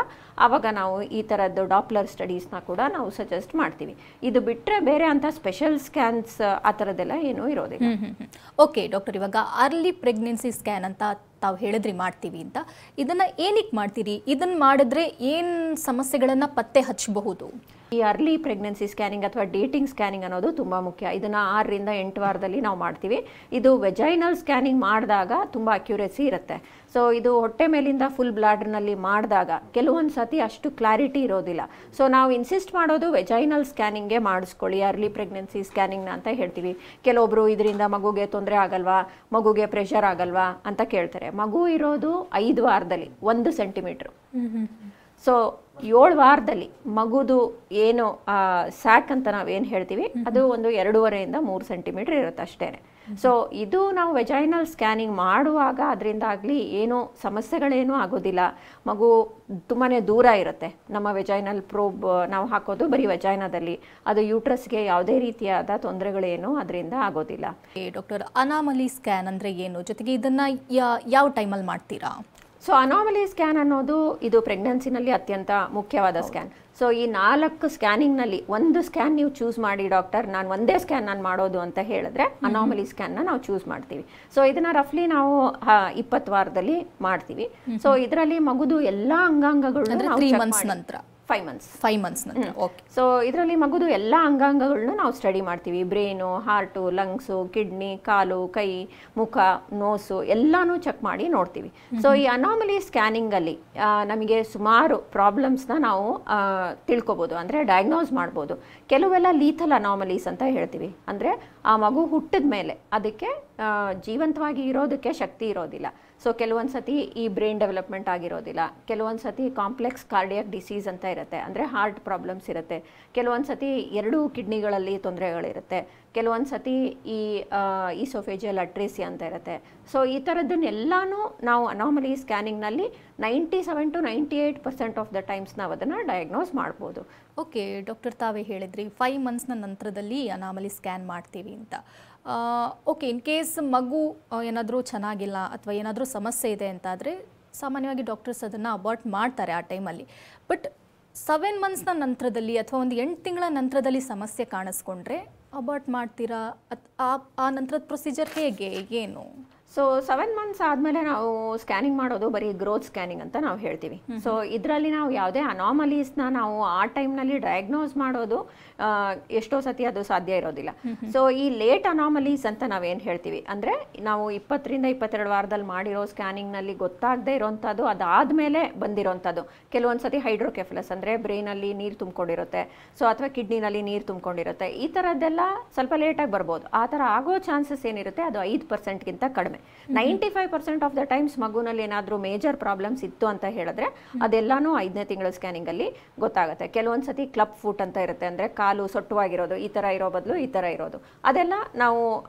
ಆವಾಗ ನಾವು ಈ ಥರದ್ದು ಡಾಪ್ಲರ್ ಸ್ಟಡೀಸ್ನ ಕೂಡ ನಾವು ಸಜೆಸ್ಟ್ ಮಾಡ್ತೀವಿ. ಇದು ಬಿಟ್ಟರೆ ಬೇರೆ ಅಂತ ಸ್ಪೆಷಲ್ ಸ್ಕ್ಯಾನ್ಸ್ ಆ ಥರದ್ದೆಲ್ಲ ಏನೂ ಇರೋದಿಲ್ಲ. ಓಕೆ ಡಾಕ್ಟರ್, ಇವಾಗ ಅರ್ಲಿ ಪ್ರೆಗ್ನೆನ್ಸಿ ಸ್ಕ್ಯಾನ್ ಅಂತ ತಾವು ಹೇಳಿದ್ರಿ ಮಾಡ್ತೀವಿ ಅಂತ, ಇದನ್ನು ಏನಕ್ಕೆ ಮಾಡ್ತೀರಿ? ಇದನ್ನು ಮಾಡಿದ್ರೆ ಏನು ಸಮಸ್ಯೆಗಳನ್ನು ಪತ್ತೆ ಹಚ್ಚಬಹುದು? ಈ ಅರ್ಲಿ ಪ್ರೆಗ್ನೆನ್ಸಿ ಸ್ಕ್ಯಾನಿಂಗ್ ಅಥವಾ ಡೇಟಿಂಗ್ ಸ್ಕ್ಯಾನಿಂಗ್ ಅನ್ನೋದು ತುಂಬ ಮುಖ್ಯ. ಇದನ್ನು 6ರಿಂದ 8 ವಾರದಲ್ಲಿ ನಾವು ಮಾಡ್ತೀವಿ. ಇದು ವೆಜೈನಲ್ ಸ್ಕ್ಯಾನಿಂಗ್ ಮಾಡಿದಾಗ ತುಂಬ ಅಕ್ಯುರೇಸಿ ಇರುತ್ತೆ. ಸೊ ಇದು ಹೊಟ್ಟೆ ಮೇಲಿಂದ ಫುಲ್ ಬ್ಲಾಡರ್ನಲ್ಲಿ ಮಾಡಿದಾಗ ಕೆಲವೊಂದು ಸತಿ ಅಷ್ಟು ಕ್ಲಾರಿಟಿ ಇರೋದಿಲ್ಲ. ಸೊ ನಾವು ಇನ್ಸಿಸ್ಟ್ ಮಾಡೋದು ವೆಜೈನಲ್ ಸ್ಕ್ಯಾನಿಂಗ್ಗೆ ಮಾಡಿಸ್ಕೊಳ್ಳಿ, ಅರ್ಲಿ ಪ್ರೆಗ್ನೆನ್ಸಿ ಸ್ಕ್ಯಾನಿಂಗ್ನ ಅಂತ ಹೇಳ್ತೀವಿ. ಕೆಲವೊಬ್ಬರು ಇದರಿಂದ ಮಗುಗೆ ತೊಂದರೆ ಆಗಲ್ವಾ, ಮಗುಗೆ ಪ್ರೆಷರ್ ಆಗಲ್ವಾ ಅಂತ ಕೇಳ್ತಾರೆ. ಮಗು ಇರೋದು 5 ವಾರದಲ್ಲಿ 1 ಸೆಂಟಿಮೀಟ್ರು. ಸೊ 7 ವಾರದಲ್ಲಿ ಮಗುದು ಏನು ಸ್ಯಾಕ್ ಅಂತ ನಾವೇನು ಹೇಳ್ತೀವಿ ಅದು ಒಂದು 2.5ರಿಂದ 3 ಸೆಂಟಿಮೀಟ್ರ್ ಇರುತ್ತೆ ಅಷ್ಟೇ. ಸೊ ಇದು ನಾವು ವೆಜೈನಲ್ ಸ್ಕ್ಯಾನಿಂಗ್ ಮಾಡುವಾಗ ಅದರಿಂದಾಗಲಿ ಏನೂ ಸಮಸ್ಯೆಗಳೇನೂ ಆಗೋದಿಲ್ಲ. ಮಗು ತುಂಬಾ ದೂರ ಇರುತ್ತೆ. ನಮ್ಮ ವೆಜೈನಲ್ ಪ್ರೋಬ್ ನಾವು ಹಾಕೋದು ಬರೀ ವೆಜೈನಾದಲ್ಲಿ, ಅದು ಯೂಟ್ರಸ್ಗೆ ಯಾವುದೇ ರೀತಿಯಾದ ತೊಂದರೆಗಳೇನೂ ಅದರಿಂದ ಆಗೋದಿಲ್ಲ. ಡಾಕ್ಟರ್, ಅನಾಮಲಿ ಸ್ಕ್ಯಾನ್ ಅಂದರೆ ಏನು? ಜೊತೆಗೆ ಇದನ್ನು ಯಾವ ಟೈಮಲ್ಲಿ ಮಾಡ್ತೀರಾ? ಸೊ ಅನಾಮಲಿ ಸ್ಕ್ಯಾನ್ ಅನ್ನೋದು ಇದು ಪ್ರೆಗ್ನೆನ್ಸಿನಲ್ಲಿ ಅತ್ಯಂತ ಮುಖ್ಯವಾದ ಸ್ಕ್ಯಾನ್. ಸೊ ಈ 4 ಸ್ಕ್ಯಾನಿಂಗ್ನಲ್ಲಿ ಒಂದು ಸ್ಕ್ಯಾನ್ ನೀವು ಚೂಸ್ ಮಾಡಿ, ಡಾಕ್ಟರ್ ನಾನು ಒಂದೇ ಸ್ಕ್ಯಾನ್ ನಾನು ಮಾಡೋದು ಅಂತ ಹೇಳಿದ್ರೆ ಅನಾಮಲಿ ಸ್ಕ್ಯಾನ್ನ ನಾವು ಚೂಸ್ ಮಾಡ್ತೀವಿ. ಸೊ ಇದನ್ನು ರಫ್ಲಿ ನಾವು 20 ವಾರದಲ್ಲಿ ಮಾಡ್ತೀವಿ. ಸೊ ಇದರಲ್ಲಿ ಮಗುದು ಎಲ್ಲ ಅಂಗಾಂಗಗಳು 3 ಮಂತ್ಸ್ ನಂತರ 5 months. 5 months ನಂತರ. ಓಕೆ. ಸೊ ಇದರಲ್ಲಿ ಮಗುದು ಎಲ್ಲ ಅಂಗಾಂಗಗಳನ್ನ ನಾವು ಸ್ಟಡಿ ಮಾಡ್ತೀವಿ. ಬ್ರೈನು, ಹಾರ್ಟು, ಲಂಗ್ಸು, ಕಿಡ್ನಿ, ಕಾಲು, ಕೈ, ಮುಖ, ನೋಸು ಎಲ್ಲಾನು ಚೆಕ್ ಮಾಡಿ ನೋಡ್ತೀವಿ. ಸೊ ಈ ಅನಾಮಲಿ ಸ್ಕ್ಯಾನಿಂಗಲ್ಲಿ ನಮಗೆ ಸುಮಾರು ಪ್ರಾಬ್ಲಮ್ಸ್ನ ನಾವು ತಿಳ್ಕೊಬೋದು, ಅಂದರೆ ಡಯಾಗ್ನೋಸ್ ಮಾಡ್ಬೋದು. ಕೆಲವೆಲ್ಲ ಲೀಥಲ್ ಅನಾಮಲೀಸ್ ಅಂತ ಹೇಳ್ತೀವಿ, ಅಂದರೆ ಆ ಮಗು ಹುಟ್ಟಿದ ಮೇಲೆ ಅದಕ್ಕೆ ಜೀವಂತವಾಗಿ ಇರೋದಕ್ಕೆ ಶಕ್ತಿ ಇರೋದಿಲ್ಲ. ಸೊ ಕೆಲವೊಂದು ಸತಿ ಈ ಬ್ರೈನ್ ಡೆವಲಪ್ಮೆಂಟ್ ಆಗಿರೋದಿಲ್ಲ, ಕೆಲವೊಂದು ಸತಿ ಕಾಂಪ್ಲೆಕ್ಸ್ ಕಾರ್ಡಿಯಾಕ್ ಡಿಸೀಸ್ ಅಂತ ಇರುತ್ತೆ, ಅಂದರೆ ಹಾರ್ಟ್ ಪ್ರಾಬ್ಲಮ್ಸ್ ಇರುತ್ತೆ, ಕೆಲವೊಂದು ಸತಿ 2 ಕಿಡ್ನಿಗಳಲ್ಲಿ ತೊಂದರೆಗಳಿರುತ್ತೆ, ಕೆಲವೊಂದು ಸತಿ ಈ ಈಸೋಫೇಜಿಯಲ್ ಅಟ್ರೇಸಿಯಾ ಅಂತ ಇರುತ್ತೆ. ಸೊ ಈ ಥರದ್ದನ್ನೆಲ್ಲನೂ ನಾವು ಅನಾಮಲಿ ಸ್ಕ್ಯಾನಿಂಗ್ನಲ್ಲಿ 97 to 98% ಆಫ್ ದ ಟೈಮ್ಸ್ ನಾವು ಅದನ್ನು ಡಯಾಗ್ನೋಸ್ ಮಾಡ್ಬೋದು. ಓಕೆ ಡಾಕ್ಟರ್, ತಾವೇ ಹೇಳಿದ್ರಿ 5 ಮಂತ್ಸ್ನ ನಂತರದಲ್ಲಿ ಅನಾಮಲಿ ಸ್ಕ್ಯಾನ್ ಮಾಡ್ತೀವಿ ಅಂತ. ಓಕೆ, ಇನ್ ಕೇಸ್ ಮಗು ಏನಾದರೂ ಚೆನ್ನಾಗಿಲ್ಲ ಅಥವಾ ಏನಾದರೂ ಸಮಸ್ಯೆ ಇದೆ ಅಂತಾದರೆ ಸಾಮಾನ್ಯವಾಗಿ ಡಾಕ್ಟರ್ಸ್ ಅದನ್ನು ಅಬಾರ್ಟ್ ಮಾಡ್ತಾರೆ ಆ ಟೈಮಲ್ಲಿ. ಬಟ್ 7 ಮಂತ್ಸ್ನ ನಂತರದಲ್ಲಿ ಅಥವಾ ಒಂದು 8 ತಿಂಗಳ ನಂತರದಲ್ಲಿ ಸಮಸ್ಯೆ ಕಾಣಿಸ್ಕೊಂಡ್ರೆ ಅಬಾರ್ಟ್ ಮಾಡ್ತೀರಾ? ಆ ನಂತರದ ಪ್ರೊಸೀಜರ್ ಹೇಗೆ, ಏನು? ಸೊ 7 ಮಂತ್ಸ್ ಆದಮೇಲೆ ನಾವು ಸ್ಕ್ಯಾನಿಂಗ್ ಮಾಡೋದು ಬರೀ ಗ್ರೋತ್ ಸ್ಕ್ಯಾನಿಂಗ್ ಅಂತ ನಾವು ಹೇಳ್ತೀವಿ. ಸೊ ಇದರಲ್ಲಿ ನಾವು ಯಾವುದೇ ಅನಾಮಲೀಸ್ನ ನಾವು ಆ ಟೈಮ್ನಲ್ಲಿ ಡಯಾಗ್ನೋಸ್ ಮಾಡೋದು ಎಷ್ಟೋ ಸತಿ ಅದು ಸಾಧ್ಯ ಇರೋದಿಲ್ಲ. ಸೊ ಈ ಲೇಟ್ ಅನಾಮಲೀಸ್ ಅಂತ ನಾವೇನು ಹೇಳ್ತೀವಿ, ಅಂದರೆ ನಾವು 20 ರಿಂದ 22 ವಾರದಲ್ಲಿ ಮಾಡಿರೋ ಸ್ಕ್ಯಾನಿಂಗ್ನಲ್ಲಿ ಗೊತ್ತಾಗದೇ ಇರೋಂಥದ್ದು ಅದಾದಮೇಲೆ ಬಂದಿರೋಂಥದ್ದು. ಕೆಲವೊಂದು ಸತಿ ಹೈಡ್ರೋಕೆಫಲಸ್ ಅಂದರೆ ಬ್ರೈನಲ್ಲಿ ನೀರು ತುಂಬಿಕೊಂಡಿರುತ್ತೆ, ಸೊ ಅಥವಾ ಕಿಡ್ನಿನಲ್ಲಿ ನೀರು ತುಂಬಿಕೊಂಡಿರುತ್ತೆ, ಈ ಥರದ್ದೆಲ್ಲ ಸ್ವಲ್ಪ ಲೇಟಾಗಿ ಬರ್ಬೋದು. ಆ ಥರ ಆಗೋ ಚಾನ್ಸಸ್ ಏನಿರುತ್ತೆ ಅದು 5%ಗಿಂತ ಕಡಿಮೆ. 95% ಆಫ್ ದ ಟೈಮ್ಸ್ ಮಗುನಲ್ಲಿ ಏನಾದರೂ ಮೇಜರ್ ಪ್ರಾಬ್ಲಮ್ಸ್ ಇತ್ತು ಅಂತ ಹೇಳಿದ್ರೆ ಅದೆಲ್ಲಾನು 5ನೇ ತಿಂಗಳ ಸ್ಕ್ಯಾನಿಂಗಲ್ಲಿ ಗೊತ್ತಾಗುತ್ತೆ. ಕೆಲವೊಂದು ಸತಿ ಕ್ಲಬ್ ಫುಟ್ ಅಂತ ಇರುತ್ತೆ, ಅಂದರೆ ಕಾಲು ಸೊಟ್ಟವಾಗಿರೋದು, ಈ ಥರ ಇರೋ ಬದಲು ಈ ಥರ ಇರೋದು, ಅದೆಲ್ಲ ನಾವು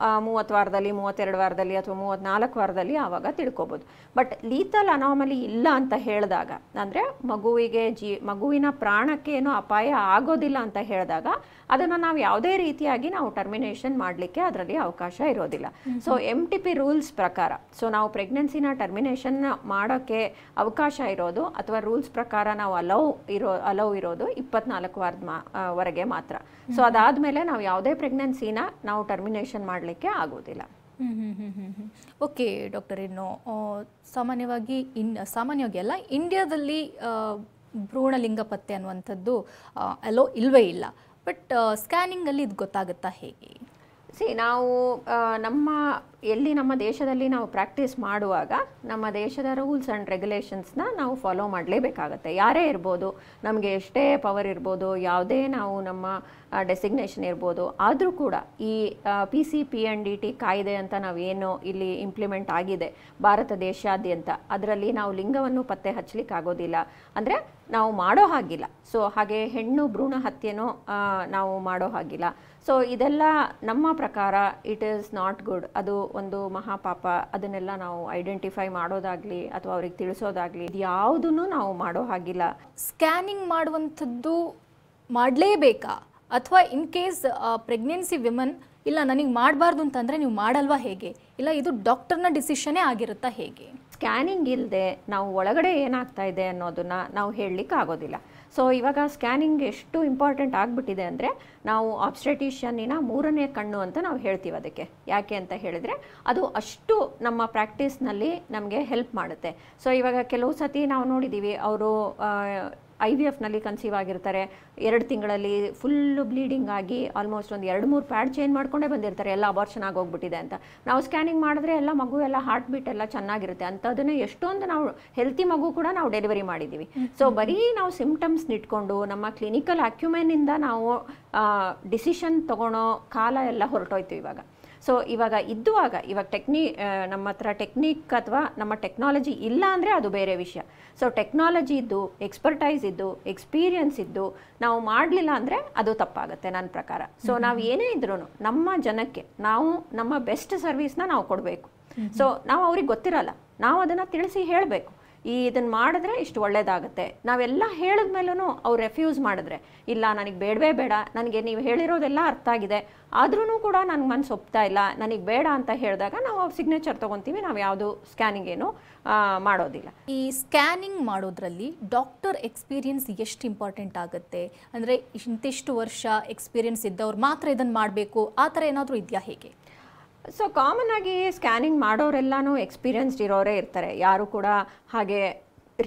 30 ವಾರದಲ್ಲಿ, 32 ವಾರದಲ್ಲಿ ಅಥವಾ 34 ವಾರದಲ್ಲಿ ಆವಾಗ ತಿಳ್ಕೊಬೋದು. ಬಟ್ ಲೀಥಲ್ ಅನಾಮಲಿ ಇಲ್ಲ ಅಂತ ಹೇಳಿದಾಗ, ಅಂದರೆ ಮಗುವಿನ ಪ್ರಾಣಕ್ಕೆ ಏನೋ ಅಪಾಯ ಆಗೋದಿಲ್ಲ ಅಂತ ಹೇಳಿದಾಗ ಅದನ್ನು ನಾವು ಯಾವುದೇ ರೀತಿಯಾಗಿ ನಾವು ಟರ್ಮಿನೇಷನ್ ಮಾಡಲಿಕ್ಕೆ ಅದರಲ್ಲಿ ಅವಕಾಶ ಇರೋದಿಲ್ಲ. ಸೊ MTP ರೂಲ್ಸ್ ಪ್ರಕಾರ, ಸೊ ನಾವು ಪ್ರೆಗ್ನೆನ್ಸಿನ ಟರ್ಮಿನೇಷನ್ ಮಾಡೋಕ್ಕೆ ಅವಕಾಶ ಇರೋದು ಅಥವಾ ರೂಲ್ಸ್ ಪ್ರಕಾರ ನಾವು ಅಲೌ ಇರೋದು 24 ವಾರದವರೆಗೆ ಮಾತ್ರ. ಸೊ ಅದಾದಮೇಲೆ ನಾವು ಯಾವುದೇ ಪ್ರೆಗ್ನೆನ್ಸಿನ ನಾವು ಟರ್ಮಿನೇಷನ್ ಮಾಡಲಿಕ್ಕೆ ಆಗೋದಿಲ್ಲ. ಓಕೆ ಡಾಕ್ಟರ್, ಇನ್ನು ಸಾಮಾನ್ಯವಾಗಿ ಅಲ್ಲ, ಇಂಡಿಯಾದಲ್ಲಿ ಭ್ರೂಣಲಿಂಗ ಪತ್ತೆ ಅನ್ನುವಂಥದ್ದು ಅಲೋ ಇಲ್ವೇ ಇಲ್ಲ. ಬಟ್ ಸ್ಕ್ಯಾನಿಂಗಲ್ಲಿ ಇದು ಗೊತ್ತಾಗುತ್ತಾ ಹೇಗೆ? ನಾವು ನಮ್ಮ ದೇಶದಲ್ಲಿ ನಾವು ಪ್ರಾಕ್ಟೀಸ್ ಮಾಡುವಾಗ ನಮ್ಮ ದೇಶದ ರೂಲ್ಸ್ ಆ್ಯಂಡ್ ರೆಗ್ಯುಲೇಷನ್ಸ್ನ ನಾವು ಫಾಲೋ ಮಾಡಲೇಬೇಕಾಗತ್ತೆ. ಯಾರೇ ಇರ್ಬೋದು, ನಮಗೆ ಎಷ್ಟೇ ಪವರ್ ಇರ್ಬೋದು, ಯಾವುದೇ ನಾವು ನಮ್ಮ ಡೆಸಿಗ್ನೇಷನ್ ಇರ್ಬೋದು, ಆದರೂ ಕೂಡ ಈ PCPNDT ಕಾಯ್ದೆ ಅಂತ ನಾವೇನು ಇಲ್ಲಿ ಇಂಪ್ಲಿಮೆಂಟ್ ಆಗಿದೆ ಭಾರತ ದೇಶಾದ್ಯಂತ, ಅದರಲ್ಲಿ ನಾವು ಲಿಂಗವನ್ನು ಪತ್ತೆ ಹಚ್ಚಲಿಕ್ಕಾಗೋದಿಲ್ಲ, ಅಂದರೆ ನಾವು ಮಾಡೋ ಹಾಗಿಲ್ಲ. ಸೊ ಹಾಗೆ ಹೆಣ್ಣು ಭ್ರೂಣ ಹತ್ಯೆನೂ ನಾವು ಮಾಡೋ ಹಾಗಿಲ್ಲ. ಸೊ ಇದೆಲ್ಲ ನಮ್ಮ ಪ್ರಕಾರ ಇಟ್ ಈಸ್ ನಾಟ್ ಗುಡ್. ಅದು ಒಂದು ಮಹಾಪಾಪ. ಅದನ್ನೆಲ್ಲ ನಾವು ಐಡೆಂಟಿಫೈ ಮಾಡೋದಾಗ್ಲಿ ಅಥವಾ ಅವ್ರಿಗೆ ತಿಳಿಸೋದಾಗ್ಲಿ ಯಾವುದನ್ನು ನಾವು ಮಾಡೋ ಹಾಗಿಲ್ಲ. ಸ್ಕ್ಯಾನಿಂಗ್ ಮಾಡುವಂಥದ್ದು ಮಾಡಲೇಬೇಕಾ, ಅಥವಾ ಇನ್ ಕೇಸ್ ಪ್ರೆಗ್ನೆನ್ಸಿ ವಿಮನ್ ಇಲ್ಲ ನನಗೆ ಮಾಡಬಾರ್ದು ಅಂತಂದರೆ ನೀವು ಮಾಡಲ್ವಾ ಹೇಗೆ? ಇಲ್ಲ ಇದು ಡಾಕ್ಟರ್ನ ಡಿಸಿಷನ್ನೇ ಆಗಿರುತ್ತಾ ಹೇಗೆ? ಸ್ಕ್ಯಾನಿಂಗ್ ಇಲ್ಲದೆ ನಾವು ಒಳಗಡೆ ಏನಾಗ್ತಾ ಇದೆ ಅನ್ನೋದನ್ನು ನಾವು ಹೇಳಲಿಕ್ಕೆ ಆಗೋದಿಲ್ಲ. ಸೊ ಇವಾಗ ಸ್ಕ್ಯಾನಿಂಗ್ ಎಷ್ಟು ಇಂಪಾರ್ಟೆಂಟ್ ಆಗಿಬಿಟ್ಟಿದೆ ಅಂದರೆ ನಾವು ಆಬ್ಸ್ಟೆಟಿಷಿಯನ್ನಿನ 3ನೇ ಕಣ್ಣು ಅಂತ ನಾವು ಹೇಳ್ತೀವಿ ಅದಕ್ಕೆ. ಯಾಕೆ ಅಂತ ಹೇಳಿದರೆ ಅದು ಅಷ್ಟು ನಮ್ಮ ಪ್ರಾಕ್ಟೀಸ್ನಲ್ಲಿ ನಮಗೆ ಹೆಲ್ಪ್ ಮಾಡುತ್ತೆ. ಸೊ ಇವಾಗ ಕೆಲವು ಸತಿ ನಾವು ನೋಡಿದ್ದೀವಿ, ಅವರು IVFನಲ್ಲಿ ಕನ್ಸೀವ್ ಆಗಿರ್ತಾರೆ, 2 ತಿಂಗಳಲ್ಲಿ ಫುಲ್ಲು ಬ್ಲೀಡಿಂಗ್ ಆಗಿ ಆಲ್ಮೋಸ್ಟ್ ಒಂದು 2-3 ಪ್ಯಾಡ್ ಚೇಂಜ್ ಮಾಡ್ಕೊಂಡೇ ಬಂದಿರ್ತಾರೆ, ಎಲ್ಲ ಅಬಾರ್ಷನ್ ಆಗೋಗ್ಬಿಟ್ಟಿದೆ ಅಂತ. ನಾವು ಸ್ಕ್ಯಾನಿಂಗ್ ಮಾಡಿದ್ರೆ ಎಲ್ಲ ಮಗು ಎಲ್ಲ ಹಾರ್ಟ್ ಬೀಟ್ ಎಲ್ಲ ಚೆನ್ನಾಗಿರುತ್ತೆ ಅಂಥದನ್ನೇ ಎಷ್ಟೊಂದು ನಾವು ಹೆಲ್ತಿ ಮಗು ಕೂಡ ನಾವು ಡೆಲಿವರಿ ಮಾಡಿದ್ದೀವಿ. ಸೊ ಬರೀ ನಾವು ಸಿಮ್ಟಮ್ಸ್ನ ಇಟ್ಕೊಂಡು ನಮ್ಮ ಕ್ಲಿನಿಕಲ್ ಅಕ್ಯುಮೆನಿಂದ ನಾವು ಡಿಸಿಷನ್ ತೊಗೊಳೋ ಕಾಲ ಎಲ್ಲ ಹೊರಟೋಯ್ತು ಇವಾಗ. ಸೊ ಇವಾಗ ನಮ್ಮ ಹತ್ರ ಟೆಕ್ನಿಕ್ ಅಥವಾ ನಮ್ಮ ಟೆಕ್ನಾಲಜಿ ಇಲ್ಲ ಅಂದರೆ ಅದು ಬೇರೆ ವಿಷಯ. ಸೊ ಟೆಕ್ನಾಲಜಿ ಇದ್ದು, ಎಕ್ಸ್ಪರ್ಟೈಸ್ ಇದ್ದು, ಎಕ್ಸ್ಪೀರಿಯನ್ಸ್ ಇದ್ದು ನಾವು ಮಾಡಲಿಲ್ಲ ಅಂದರೆ ಅದು ತಪ್ಪಾಗುತ್ತೆ ನನ್ನ ಪ್ರಕಾರ. ಸೊ ನಾವು ಏನೇ ಇದ್ರೂ ನಮ್ಮ ಜನಕ್ಕೆ ನಾವು ನಮ್ಮ ಬೆಸ್ಟ್ ಸರ್ವಿಸ್ನ ನಾವು ಕೊಡಬೇಕು. ಸೊ ನಾವು ಅವ್ರಿಗೆ ಗೊತ್ತಿರಲ್ಲ, ನಾವು ಅದನ್ನು ತಿಳಿಸಿ ಹೇಳಬೇಕು, ಇದನ್ನು ಮಾಡಿದ್ರೆ ಇಷ್ಟು ಒಳ್ಳೇದಾಗುತ್ತೆ. ನಾವೆಲ್ಲ ಹೇಳಿದ್ಮೇಲೂ ಅವ್ರು ರೆಫ್ಯೂಸ್ ಮಾಡಿದ್ರೆ, ಇಲ್ಲ ನನಗೆ ಬೇಡವೇ ಬೇಡ, ನನಗೆ ನೀವು ಹೇಳಿರೋದೆಲ್ಲ ಅರ್ಥ ಆಗಿದೆ, ಆದ್ರೂ ಕೂಡ ನನಗೆ ಮನಸ್ಸು ಒಪ್ತಾ ಇಲ್ಲ, ನನಗೆ ಬೇಡ ಅಂತ ಹೇಳಿದಾಗ ನಾವು ಅವ್ರ ಸಿಗ್ನೇಚರ್ ತೊಗೊತೀವಿ, ನಾವು ಯಾವುದು ಸ್ಕ್ಯಾನಿಂಗ್ ಏನು ಮಾಡೋದಿಲ್ಲ. ಈ ಸ್ಕ್ಯಾನಿಂಗ್ ಮಾಡೋದ್ರಲ್ಲಿ ಡಾಕ್ಟರ್ ಎಕ್ಸ್ಪೀರಿಯನ್ಸ್ ಎಷ್ಟು ಇಂಪಾರ್ಟೆಂಟ್ ಆಗುತ್ತೆ? ಅಂದರೆ ಇಂತಿಷ್ಟು ವರ್ಷ ಎಕ್ಸ್ಪೀರಿಯನ್ಸ್ ಇದ್ದವ್ರು ಮಾತ್ರ ಇದನ್ನು ಮಾಡಬೇಕು, ಆ ಥರ ಏನಾದರೂ ಇದೆಯಾ ಹೇಗೆ? ಸೊ ಕಾಮನ್ ಆಗಿ ಸ್ಕ್ಯಾನಿಂಗ್ ಮಾಡೋರೆಲ್ಲನೂ ಎಕ್ಸ್ಪೀರಿಯನ್ಸ್ಡ್ ಇರೋರೇ ಇರ್ತಾರೆ, ಯಾರು ಕೂಡ ಹಾಗೆ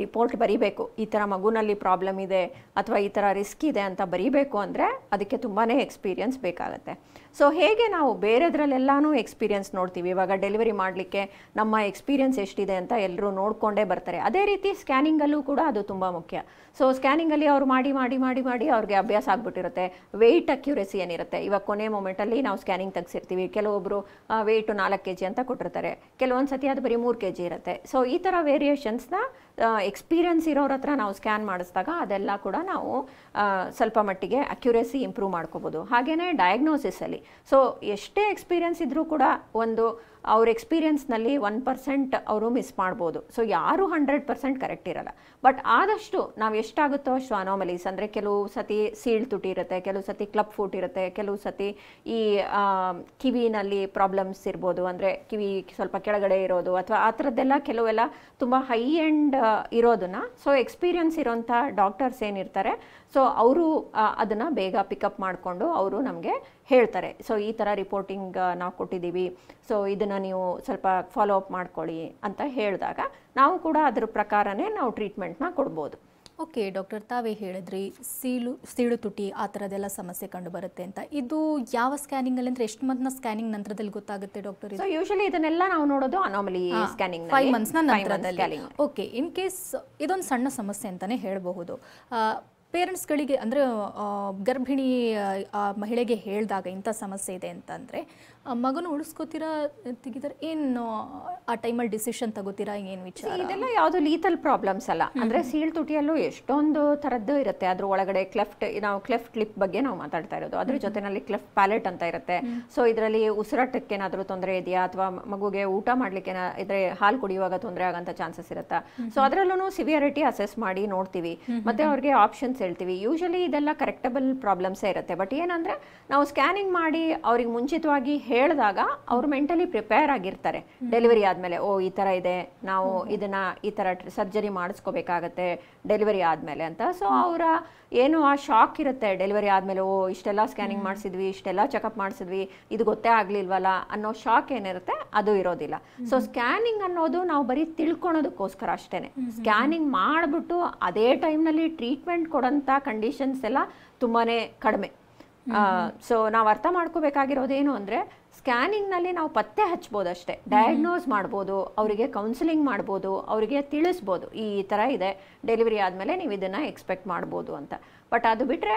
ರಿಪೋರ್ಟ್ ಬರೀಬೇಕು, ಈ ಥರ ಮಗುನಲ್ಲಿ ಪ್ರಾಬ್ಲಮ್ ಇದೆ ಅಥವಾ ಈ ಥರ ರಿಸ್ಕ್ ಇದೆ ಅಂತ ಬರೀಬೇಕು ಅಂದರೆ ಅದಕ್ಕೆ ತುಂಬಾ ಎಕ್ಸ್ಪೀರಿಯನ್ಸ್ ಬೇಕಾಗುತ್ತೆ. ಸೊ ಹೇಗೆ ನಾವು ಬೇರೆದ್ರಲ್ಲೆಲ್ಲನೂ ಎಕ್ಸ್ಪೀರಿಯನ್ಸ್ ನೋಡ್ತೀವಿ, ಇವಾಗ ಡೆಲಿವರಿ ಮಾಡಲಿಕ್ಕೆ ನಮ್ಮ ಎಕ್ಸ್ಪೀರಿಯನ್ಸ್ ಎಷ್ಟಿದೆ ಅಂತ ಎಲ್ಲರೂ ನೋಡಿಕೊಂಡೇ ಬರ್ತಾರೆ. ಅದೇ ರೀತಿ ಸ್ಕ್ಯಾನಿಂಗಲ್ಲೂ ಕೂಡ ಅದು ತುಂಬ ಮುಖ್ಯ. ಸೊ ಸ್ಕ್ಯಾನಿಂಗಲ್ಲಿ ಅವ್ರು ಮಾಡಿ ಮಾಡಿ ಮಾಡಿ ಮಾಡಿ ಅವ್ರಿಗೆ ಅಭ್ಯಾಸ ಆಗಿಬಿಟ್ಟಿರುತ್ತೆ. ವೆಯ್ಟ್ ಅಕ್ಯುರೆಸಿ ಏನಿರುತ್ತೆ, ಇವಾಗ ಕೊನೆ ಮೊಮೆಂಟಲ್ಲಿ ನಾವು ಸ್ಕ್ಯಾನಿಂಗ್ ತೆಗೆಸಿರ್ತೀವಿ, ಕೆಲವೊಬ್ಬರು ವೆಯ್ಟು 4 kg ಅಂತ ಕೊಟ್ಟಿರ್ತಾರೆ, ಕೆಲವೊಂದು ಸತಿ ಅದು ಬರೀ 3 kg ಇರುತ್ತೆ. ಸೊ ಈ ಥರ ವೇರಿಯೇಷನ್ಸ್ನ ಎಕ್ಸ್ಪೀರಿಯನ್ಸ್ ಇರೋರ ಹತ್ರ ನಾವು ಸ್ಕ್ಯಾನ್ ಮಾಡಿಸಿದಾಗ ಅದೆಲ್ಲ ಕೂಡ ನಾವು ಸ್ವಲ್ಪ ಮಟ್ಟಿಗೆ ಅಕ್ಯುರೆಸಿ ಇಂಪ್ರೂವ್ ಮಾಡ್ಕೋಬೋದು. ಹಾಗೆಯೇ ಡಯಾಗ್ನೋಸಿಸಲ್ಲಿ ಸೊ ಎಷ್ಟೇ ಎಕ್ಸ್ಪೀರಿಯನ್ಸ್ ಇದ್ದರೂ ಕೂಡ ಒಂದು ಅವ್ರ ಎಕ್ಸ್ಪೀರಿಯನ್ಸ್ನಲ್ಲಿ 1% ಅವರು ಮಿಸ್ ಮಾಡ್ಬೋದು. ಸೊ ಯಾರೂ 100% ಕರೆಕ್ಟ್ ಇರಲ್ಲ. ಬಟ್ ಆದಷ್ಟು ನಾವು ಎಷ್ಟಾಗುತ್ತೋ ಅಷ್ಟು ಅನಾಮಲೀಸ್, ಅಂದರೆ ಕೆಲವು ಸತಿ ಸೀಳ್ ತುಟಿ ಇರುತ್ತೆ, ಕೆಲವು ಸತಿ ಕ್ಲಬ್ ಫೂಟ್ ಇರುತ್ತೆ, ಕೆಲವು ಸತಿ ಈ ಕಿವಿನಲ್ಲಿ ಪ್ರಾಬ್ಲಮ್ಸ್ ಇರ್ಬೋದು, ಅಂದರೆ ಕಿವಿ ಸ್ವಲ್ಪ ಕೆಳಗಡೆ ಇರೋದು ಅಥವಾ ಆ ಥರದ್ದೆಲ್ಲ ಕೆಲವೆಲ್ಲ ತುಂಬ ಹೈ ಎಂಡ್ ಇರೋದನ್ನು ಸೊ ಎಕ್ಸ್ಪೀರಿಯನ್ಸ್ ಇರೋಂಥ ಡಾಕ್ಟರ್ಸ್ ಏನಿರ್ತಾರೆ ಸೊ ಅವರು ಅದನ್ನು ಬೇಗ ಪಿಕಪ್ ಮಾಡಿಕೊಂಡು ಅವರು ನಮಗೆ ಹೇಳ್ತಾರೆ. ಸೊ ಈ ಥರ ರಿಪೋರ್ಟಿಂಗ್ ನಾವು ಕೊಟ್ಟಿದ್ದೀವಿ, ಸೊ ಇದನ್ನು ನೀವು ಸ್ವಲ್ಪ ಫಾಲೋ ಅಪ್ ಮಾಡ್ಕೊಳ್ಳಿ ಅಂತ ಹೇಳಿದಾಗ ನಾವು ಕೂಡ ಅದ್ರ ಪ್ರಕಾರನೇ ನಾವು ಟ್ರೀಟ್ಮೆಂಟ್ನ ಕೊಡ್ಬೋದು. ಓಕೆ ಡಾಕ್ಟರ್, ತಾವೇ ಹೇಳಿದ್ರಿ ಸೀಳು ತುಟಿ ಆ ಥರದ್ದೆಲ್ಲ ಸಮಸ್ಯೆ ಕಂಡು ಬರುತ್ತೆ ಅಂತ. ಇದು ಯಾವ ಸ್ಕ್ಯಾನಿಂಗಲ್ಲಿ ಅಂದರೆ ಎಷ್ಟು ಮಂತ್ನ ಸ್ಕ್ಯಾನಿಂಗ್ ನಂತರದಲ್ಲಿ ಗೊತ್ತಾಗುತ್ತೆ ಡಾಕ್ಟರ್? ಸೊ ಯೂಶಲಿ ಇದನ್ನೆಲ್ಲ ನಾವು ನೋಡೋದು ಅನಾಮಲಿ ಸ್ಕ್ಯಾನಿಂಗ್ 5 monthsನ ನಂತರದಲ್ಲಿ. ಓಕೆ, ಇನ್ ಕೇಸ್ ಇದೊಂದು ಸಣ್ಣ ಸಮಸ್ಯೆ ಅಂತಲೇ ಹೇಳಬಹುದು. ಪೇರೆಂಟ್ಸ್ಗಳಿಗೆ ಅಂದರೆ ಗರ್ಭಿಣಿ ಮಹಿಳೆಗೆ ಹೇಳಿದಾಗ ಇಂಥ ಸಮಸ್ಯೆ ಇದೆ ಅಂತಂದರೆ ಮಗನ ಉಳಿಸ್ಕೋತೀರಾ ತೆಗಿತಾರೆ, ಏನು ಆ ಟೈಮಲ್ಲಿ ಡಿಸಿಷನ್ ತಗೋತೀರಾ, ಏನು ವಿಚಾರ? ಇದೆಲ್ಲ ಯಾವುದು ಲೀಥಲ್ ಪ್ರಾಬ್ಲಮ್ಸ್ ಅಲ್ಲ. ಅಂದರೆ ಸೀಳ್ ತುಟಿಯಲ್ಲೂ ಎಷ್ಟೊಂದು ಥರದ್ದು ಇರುತ್ತೆ. ಅದ್ರ ಒಳಗಡೆ ನಾವು ಕ್ಲೆಫ್ಟ್ ಲಿಪ್ ಬಗ್ಗೆ ನಾವು ಮಾತಾಡ್ತಾ ಇರೋದು, ಅದ್ರ ಜೊತೆನಲ್ಲಿ ಕ್ಲೆಫ್ಟ್ ಪ್ಯಾಲೆಟ್ ಅಂತ ಇರುತ್ತೆ. ಸೊ ಇದರಲ್ಲಿ ಉಸಿರಾಟಕ್ಕೆ ಏನಾದರೂ ತೊಂದರೆ ಇದೆಯಾ ಅಥವಾ ಮಗುಗೆ ಊಟ ಮಾಡ್ಲಿಕ್ಕೆ ಇದ್ರೆ ಹಾಲು ಕುಡಿಯುವಾಗ ತೊಂದರೆ ಆಗೋಂಥ ಚಾನ್ಸಸ್ ಇರುತ್ತಾ? ಸೊ ಅದರಲ್ಲೂ ಸಿವಿಯರಿಟಿ ಅಸೆಸ್ ಮಾಡಿ ನೋಡ್ತೀವಿ, ಮತ್ತೆ ಅವ್ರಿಗೆ ಆಪ್ಷನ್ಸ್ ಹೇಳ್ತೀವಿ. ಯೂಶಲಿ ಇದೆಲ್ಲ ಕರೆಕ್ಟಬಲ್ ಪ್ರಾಬ್ಲಮ್ಸೇ ಇರುತ್ತೆ. ಬಟ್ ಏನಂದರೆ ನಾವು ಸ್ಕ್ಯಾನಿಂಗ್ ಮಾಡಿ ಅವ್ರಿಗೆ ಮುಂಚಿತವಾಗಿ ಹೇಳಿದಾಗ ಅವರು ಮೆಂಟಲಿ ಪ್ರಿಪೇರ್ ಆಗಿರ್ತಾರೆ. ಡೆಲಿವರಿ ಆದಮೇಲೆ ಓ ಈ ಥರ ಇದೆ, ನಾವು ಇದನ್ನು ಈ ಥರ ಸರ್ಜರಿ ಮಾಡಿಸ್ಕೋಬೇಕಾಗತ್ತೆ ಡೆಲಿವರಿ ಆದಮೇಲೆ ಅಂತ. ಸೊ ಅವರ ಏನು ಆ ಶಾಕ್ ಇರುತ್ತೆ ಡೆಲಿವರಿ ಆದಮೇಲೆ, ಓ ಇಷ್ಟೆಲ್ಲ ಸ್ಕ್ಯಾನಿಂಗ್ ಮಾಡಿಸಿದ್ವಿ, ಇಷ್ಟೆಲ್ಲ ಚೆಕಪ್ ಮಾಡಿಸಿದ್ವಿ, ಇದು ಗೊತ್ತೇ ಆಗಲಿಲ್ವಲ್ಲ ಅನ್ನೋ ಶಾಕ್ ಏನಿರುತ್ತೆ ಅದು ಇರೋದಿಲ್ಲ. ಸೊ ಸ್ಕ್ಯಾನಿಂಗ್ ಅನ್ನೋದು ನಾವು ಬರೀ ತಿಳ್ಕೊಳೋದಕ್ಕೋಸ್ಕರ ಅಷ್ಟೇ. ಸ್ಕ್ಯಾನಿಂಗ್ ಮಾಡಿಬಿಟ್ಟು ಅದೇ ಟೈಮ್ನಲ್ಲಿ ಟ್ರೀಟ್ಮೆಂಟ್ ಕೊಡೋಂಥ ಕಂಡೀಷನ್ಸ್ ಎಲ್ಲ ತುಂಬಾ ಕಡಿಮೆ. ಸೊ ನಾವು ಅರ್ಥ ಮಾಡ್ಕೋಬೇಕಾಗಿರೋದೇನು ಅಂದರೆ ಸ್ಕ್ಯಾನಿಂಗ್ನಲ್ಲಿ ನಾವು ಪತ್ತೆ ಹಚ್ಬೋದು ಅಷ್ಟೇ, ಡಯಾಗ್ನೋಸ್ ಮಾಡ್ಬೋದು, ಅವರಿಗೆ ಕೌನ್ಸಿಲಿಂಗ್ ಮಾಡ್ಬೋದು, ಅವರಿಗೆ ತಿಳಿಸ್ಬೋದು ಈ ಥರ ಇದೆ, ಡೆಲಿವರಿ ಆದಮೇಲೆ ನೀವು ಇದನ್ನು ಎಕ್ಸ್ಪೆಕ್ಟ್ ಮಾಡ್ಬೋದು ಅಂತ. ಬಟ್ ಅದು ಬಿಟ್ಟರೆ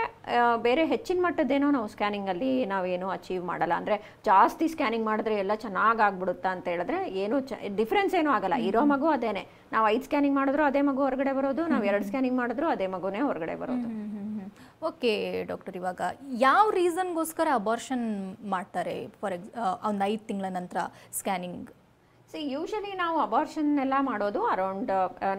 ಬೇರೆ ಹೆಚ್ಚಿನ ಮಟ್ಟದ್ದೇನೋ ನಾವು ಸ್ಕ್ಯಾನಿಂಗಲ್ಲಿ ನಾವೇನು ಅಚೀವ್ ಮಾಡಲ್ಲ. ಅಂದರೆ ಜಾಸ್ತಿ ಸ್ಕ್ಯಾನಿಂಗ್ ಮಾಡಿದ್ರೆ ಎಲ್ಲ ಚೆನ್ನಾಗಿ ಆಗ್ಬಿಡುತ್ತಾ ಅಂತ ಹೇಳಿದ್ರೆ ಏನು ಡಿಫ್ರೆನ್ಸ್ ಏನೂ ಆಗಲ್ಲ. ಇರೋ ಮಗು ಅದೇನೆ, ನಾವು 5 ಸ್ಕ್ಯಾನಿಂಗ್ ಮಾಡಿದ್ರು ಅದೇ ಮಗು ಹೊರಗಡೆ ಬರೋದು, ನಾವು 2 ಸ್ಕ್ಯಾನಿಂಗ್ ಮಾಡಿದ್ರು ಅದೇ ಮಗುನೇ ಹೊರಗಡೆ ಬರೋದು. ಓಕೆ ಡಾಕ್ಟರ್, ಇವಾಗ ಯಾವ ರೀಸನ್ಗೋಸ್ಕರ ಅಬಾರ್ಷನ್ ಮಾಡ್ತಾರೆ? ಫಾರ್ ಒಂದು 5 ತಿಂಗಳ ನಂತರ ಸ್ಕ್ಯಾನಿಂಗ್. ಯೂಶಲಿ ನಾವು ಅಬಾರ್ಷನ್ ಎಲ್ಲ ಮಾಡೋದು ಅರೌಂಡ್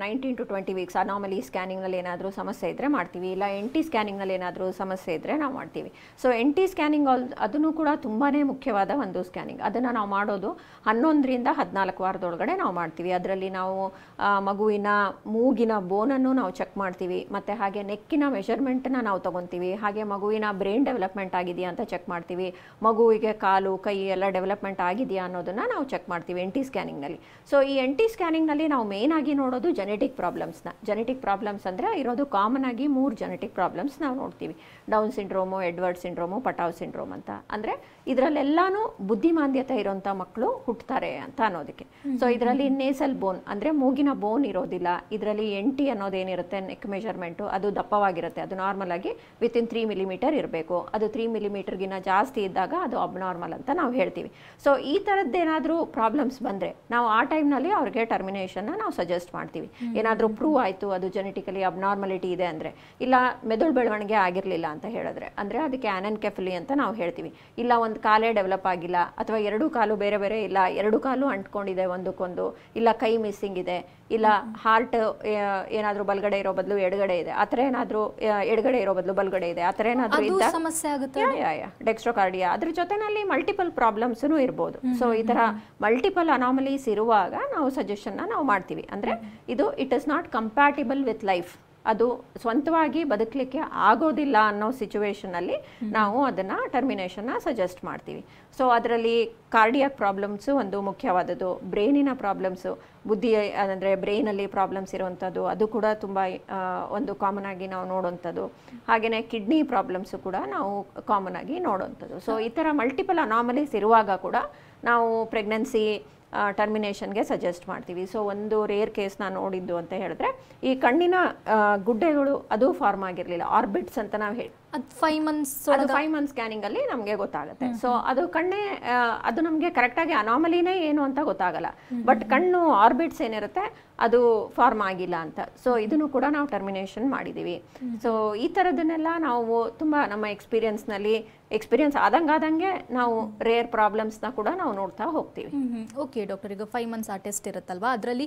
19 to 20 ವೀಕ್ಸ್. ನಾರ್ಮಲಿ ಸ್ಕ್ಯಾನಿಂಗ್ನಲ್ಲಿ ಏನಾದರೂ ಸಮಸ್ಯೆ ಇದ್ದರೆ ಮಾಡ್ತೀವಿ, ಇಲ್ಲ NT ಸ್ಕ್ಯಾನಿಂಗ್ನಲ್ಲಿ ಏನಾದರೂ ಸಮಸ್ಯೆ ಇದ್ದರೆ ನಾವು ಮಾಡ್ತೀವಿ. ಸೊ NT ಸ್ಕ್ಯಾನಿಂಗ್ ಅದನ್ನು ಕೂಡ ತುಂಬಾ ಮುಖ್ಯವಾದ ಒಂದು ಸ್ಕ್ಯಾನಿಂಗ್. ಅದನ್ನು ನಾವು ಮಾಡೋದು 11ರಿಂದ 14 ವಾರದೊಳಗಡೆ ನಾವು ಮಾಡ್ತೀವಿ. ಅದರಲ್ಲಿ ನಾವು ಮಗುವಿನ ಮೂಗಿನ ಬೋನನ್ನು ನಾವು ಚೆಕ್ ಮಾಡ್ತೀವಿ, ಮತ್ತು ಹಾಗೆ ನೆಕ್ಕಿನ ಮೆಷರ್ಮೆಂಟನ್ನ ನಾವು ತೊಗೊತೀವಿ, ಹಾಗೆ ಮಗುವಿನ ಬ್ರೈನ್ ಡೆವಲಪ್ಮೆಂಟ್ ಆಗಿದೆಯಾ ಅಂತ ಚೆಕ್ ಮಾಡ್ತೀವಿ, ಮಗುವಿಗೆ ಕಾಲು ಕೈ ಎಲ್ಲ ಡೆವಲಪ್ಮೆಂಟ್ ಆಗಿದೆಯಾ ಅನ್ನೋದನ್ನು ನಾವು ಚೆಕ್ ಮಾಡ್ತೀವಿ NT ಸ್ಕ್ಯಾನಿಂಗ್ನಲ್ಲಿ. ಸೊ ಈ NT ಸ್ಕ್ಯಾನಿಂಗ್ನಲ್ಲಿ ನಾವು ಮೇನ್ ಆಗಿ ನೋಡೋದು ಜೆನೆಟಿಕ್ ಪ್ರಾಬ್ಲಮ್ಸ್ನ. ಜೆನೆಟಿಕ್ ಪ್ರಾಬ್ಲಮ್ಸ್ ಅಂದರೆ ಇರೋದು ಕಾಮನ್ ಆಗಿ 3 ಜೆನೆಟಿಕ್ ಪ್ರಾಬ್ಲಮ್ಸ್ ನಾವು ನೋಡ್ತೀವಿ: Down syndrome, Edward syndrome, Patau syndrome ಅಂತ. ಅಂದರೆ ಇದರಲ್ಲೆಲ್ಲಾನು ಬುದ್ಧಿಮಾಂದ್ಯತೆ ಇರೋಂಥ ಮಕ್ಕಳು ಹುಟ್ಟುತ್ತಾರೆ ಅಂತ ಅನ್ನೋದಕ್ಕೆ. ಸೊ ಇದರಲ್ಲಿ ನೇಸಲ್ ಬೋನ್ ಅಂದರೆ ಮೂಗಿನ ಬೋನ್ ಇರೋದಿಲ್ಲ. ಇದರಲ್ಲಿ NT ಅನ್ನೋದೇನಿರುತ್ತೆ ನೆಕ್ ಮೆಷರ್ಮೆಂಟು ಅದು ದಪ್ಪವಾಗಿರುತ್ತೆ. ಅದು ನಾರ್ಮಲ್ ಆಗಿ ವಿತಿನ್ 3 ಮಿಲಿಮೀಟರ್ ಇರಬೇಕು. ಅದು 3 ಮಿಲಿಮೀಟರ್ಗಿನ್ನ ಜಾಸ್ತಿ ಇದ್ದಾಗ ಅದು ಅಬ್ನಾರ್ಮಲ್ ಅಂತ ನಾವು ಹೇಳ್ತೀವಿ. ಸೊ ಈ ಥರದ್ದೇನಾದರೂ ಪ್ರಾಬ್ಲಮ್ಸ್ ಬಂದರೆ ನಾವು ಆ ಟೈಮ್ನಲ್ಲಿ ಅವ್ರಿಗೆ ಟರ್ಮಿನೇಷನ್ನ ನಾವು ಸಜೆಸ್ಟ್ ಮಾಡ್ತೀವಿ. ಏನಾದರೂ ಪ್ರೂವ್ ಆಯಿತು ಅದು ಜೆನೆಟಿಕಲಿ ಅಬ್ನಾರ್ಮಲಿಟಿ ಇದೆ ಅಂದರೆ, ಇಲ್ಲ ಮೆದುಳು ಬೆಳವಣಿಗೆ ಆಗಿರಲಿಲ್ಲ ಅಂತ ಹೇಳಿದ್ರೆ, ಅಂದರೆ ಅದಕ್ಕೆ ಆನೆನ್ಕೆಫಲಿ ಅಂತ ನಾವು ಹೇಳ್ತೀವಿ. ಇಲ್ಲ ಒಂದು ಕಾಲೇ ಡೆವಲಪ್ ಆಗಿಲ್ಲ, ಅಥವಾ 2 ಕಾಲು ಬೇರೆ ಬೇರೆ ಇಲ್ಲ, 2 ಕಾಲು ಅಂಟ್ಕೊಂಡಿದೆ ಒಂದಕ್ಕೊಂದು, ಇಲ್ಲ ಕೈ ಮಿಸ್ಸಿಂಗ್ ಇದೆ, ಇಲ್ಲ ಹಾರ್ಟ್ ಏನಾದರೂ ಬಲಗಡೆ ಇರೋ ಬದಲು ಎಡಗಡೆ ಇದೆ, ಆ ಥರ ಏನಾದರೂ ಎಡಗಡೆ ಇರೋ ಬದಲು ಬಲಗಡೆ ಇದೆ, ಆ ಥರ ಏನಾದರೂ ಇದ್ದ ಸಮಸ್ಯೆ ಆಗುತ್ತೆ. ಡೆಕ್ಸ್ಟ್ರೋಕಾರ್ಡಿಯಾ, ಅದ್ರ ಜೊತೆನಲ್ಲಿ ಮಲ್ಟಿಪಲ್ ಪ್ರಾಬ್ಲಮ್ಸೂ ಇರ್ಬೋದು. ಸೊ ಈ ಥರ ಮಲ್ಟಿಪಲ್ ಅನಾಮಲೀಸ್ ಇರುವಾಗ ನಾವು ಸಜೆಷನ್ನ ನಾವು ಮಾಡ್ತೀವಿ. ಅಂದರೆ ಇದು it is not compatible with life ಅದು ಸ್ವಂತವಾಗಿ ಬದುಕಲಿಕ್ಕೆ ಆಗೋದಿಲ್ಲ ಅನ್ನೋ ಸಿಚುವೇಶನಲ್ಲಿ ನಾವು ಅದನ್ನು ಟರ್ಮಿನೇಷನ್ನ ಸಜೆಸ್ಟ್ ಮಾಡ್ತೀವಿ. ಸೊ ಅದರಲ್ಲಿ ಕಾರ್ಡಿಯಾಕ್ ಪ್ರಾಬ್ಲಮ್ಸು ಒಂದು ಮುಖ್ಯವಾದದ್ದು, ಬ್ರೈನಿನ ಪ್ರಾಬ್ಲಮ್ಸು, ಬುದ್ಧಿ ಅಂದರೆ ಬ್ರೈನಲ್ಲಿ ಪ್ರಾಬ್ಲಮ್ಸ್ ಇರುವಂಥದ್ದು ಅದು ಕೂಡ ತುಂಬ ಒಂದು ಕಾಮನ್ ಆಗಿ ನಾವು ನೋಡುವಂಥದ್ದು. ಹಾಗೆಯೇ ಕಿಡ್ನಿ ಪ್ರಾಬ್ಲಮ್ಸು ಕೂಡ ನಾವು ಕಾಮನ್ ಆಗಿ ನೋಡುವಂಥದ್ದು. ಸೊ ಈ ಥರ ಮಲ್ಟಿಪಲ್ ಅನಾಮಲೀಸ್ ಇರುವಾಗ ಕೂಡ ನಾವು ಪ್ರೆಗ್ನೆನ್ಸಿ ಟರ್ಮಿನೇಷನ್ಗೆ ಸಜೆಸ್ಟ್ ಮಾಡ್ತೀವಿ. ಸೊ ಒಂದು ರೇರ್ ಕೇಸ್ ನಾನು ನೋಡಿದ್ದು ಅಂತ ಹೇಳಿದ್ರೆ, ಈ ಕಣ್ಣಿನ ಗುಡ್ಡೆಗಳು ಅದು ಫಾರ್ಮ್ ಆಗಿರಲಿಲ್ಲ, ಆರ್ಬಿಟ್ಸ್ ಅಂತ ನಾವು ಹೇಳಿ, ಅದು 5 months ಅದು 5 months ಸ್ಕ್ಯಾನಿಂಗಲ್ಲಿ ನಮಗೆ ಗೊತ್ತಾಗುತ್ತೆ. ಸೊ ಅದು ಕಣ್ಣೇ ಅದು ನಮಗೆ ಕರೆಕ್ಟಾಗಿ ಅನಾಮಲಿನೇ ಏನು ಅಂತ ಗೊತ್ತಾಗಲ್ಲ, ಬಟ್ ಕಣ್ಣು ಆರ್ಬಿಟ್ಸ್ ಏನಿರುತ್ತೆ ಅದು ಫಾರ್ಮ್ ಆಗಿಲ್ಲ ಅಂತ. ಸೊ ಇದನ್ನು ಕೂಡ ನಾವು ಟರ್ಮಿನೇಷನ್ ಮಾಡಿದ್ದೀವಿ. ಸೊ ಈ ಥರದನ್ನೆಲ್ಲ ನಾವು ತುಂಬ ನಮ್ಮ ಎಕ್ಸ್ಪೀರಿಯನ್ಸ್ ಆದಂಗೆ ನಾವು ರೇರ್ ಪ್ರಾಬ್ಲಮ್ಸ್ನ ಕೂಡ ನಾವು ನೋಡ್ತಾ ಹೋಗ್ತೀವಿ. ಓಕೆ ಡಾಕ್ಟರ್, ಈಗ 5 months ಆ ಟೆಸ್ಟ್ ಇರುತ್ತಲ್ವಾ, ಅದರಲ್ಲಿ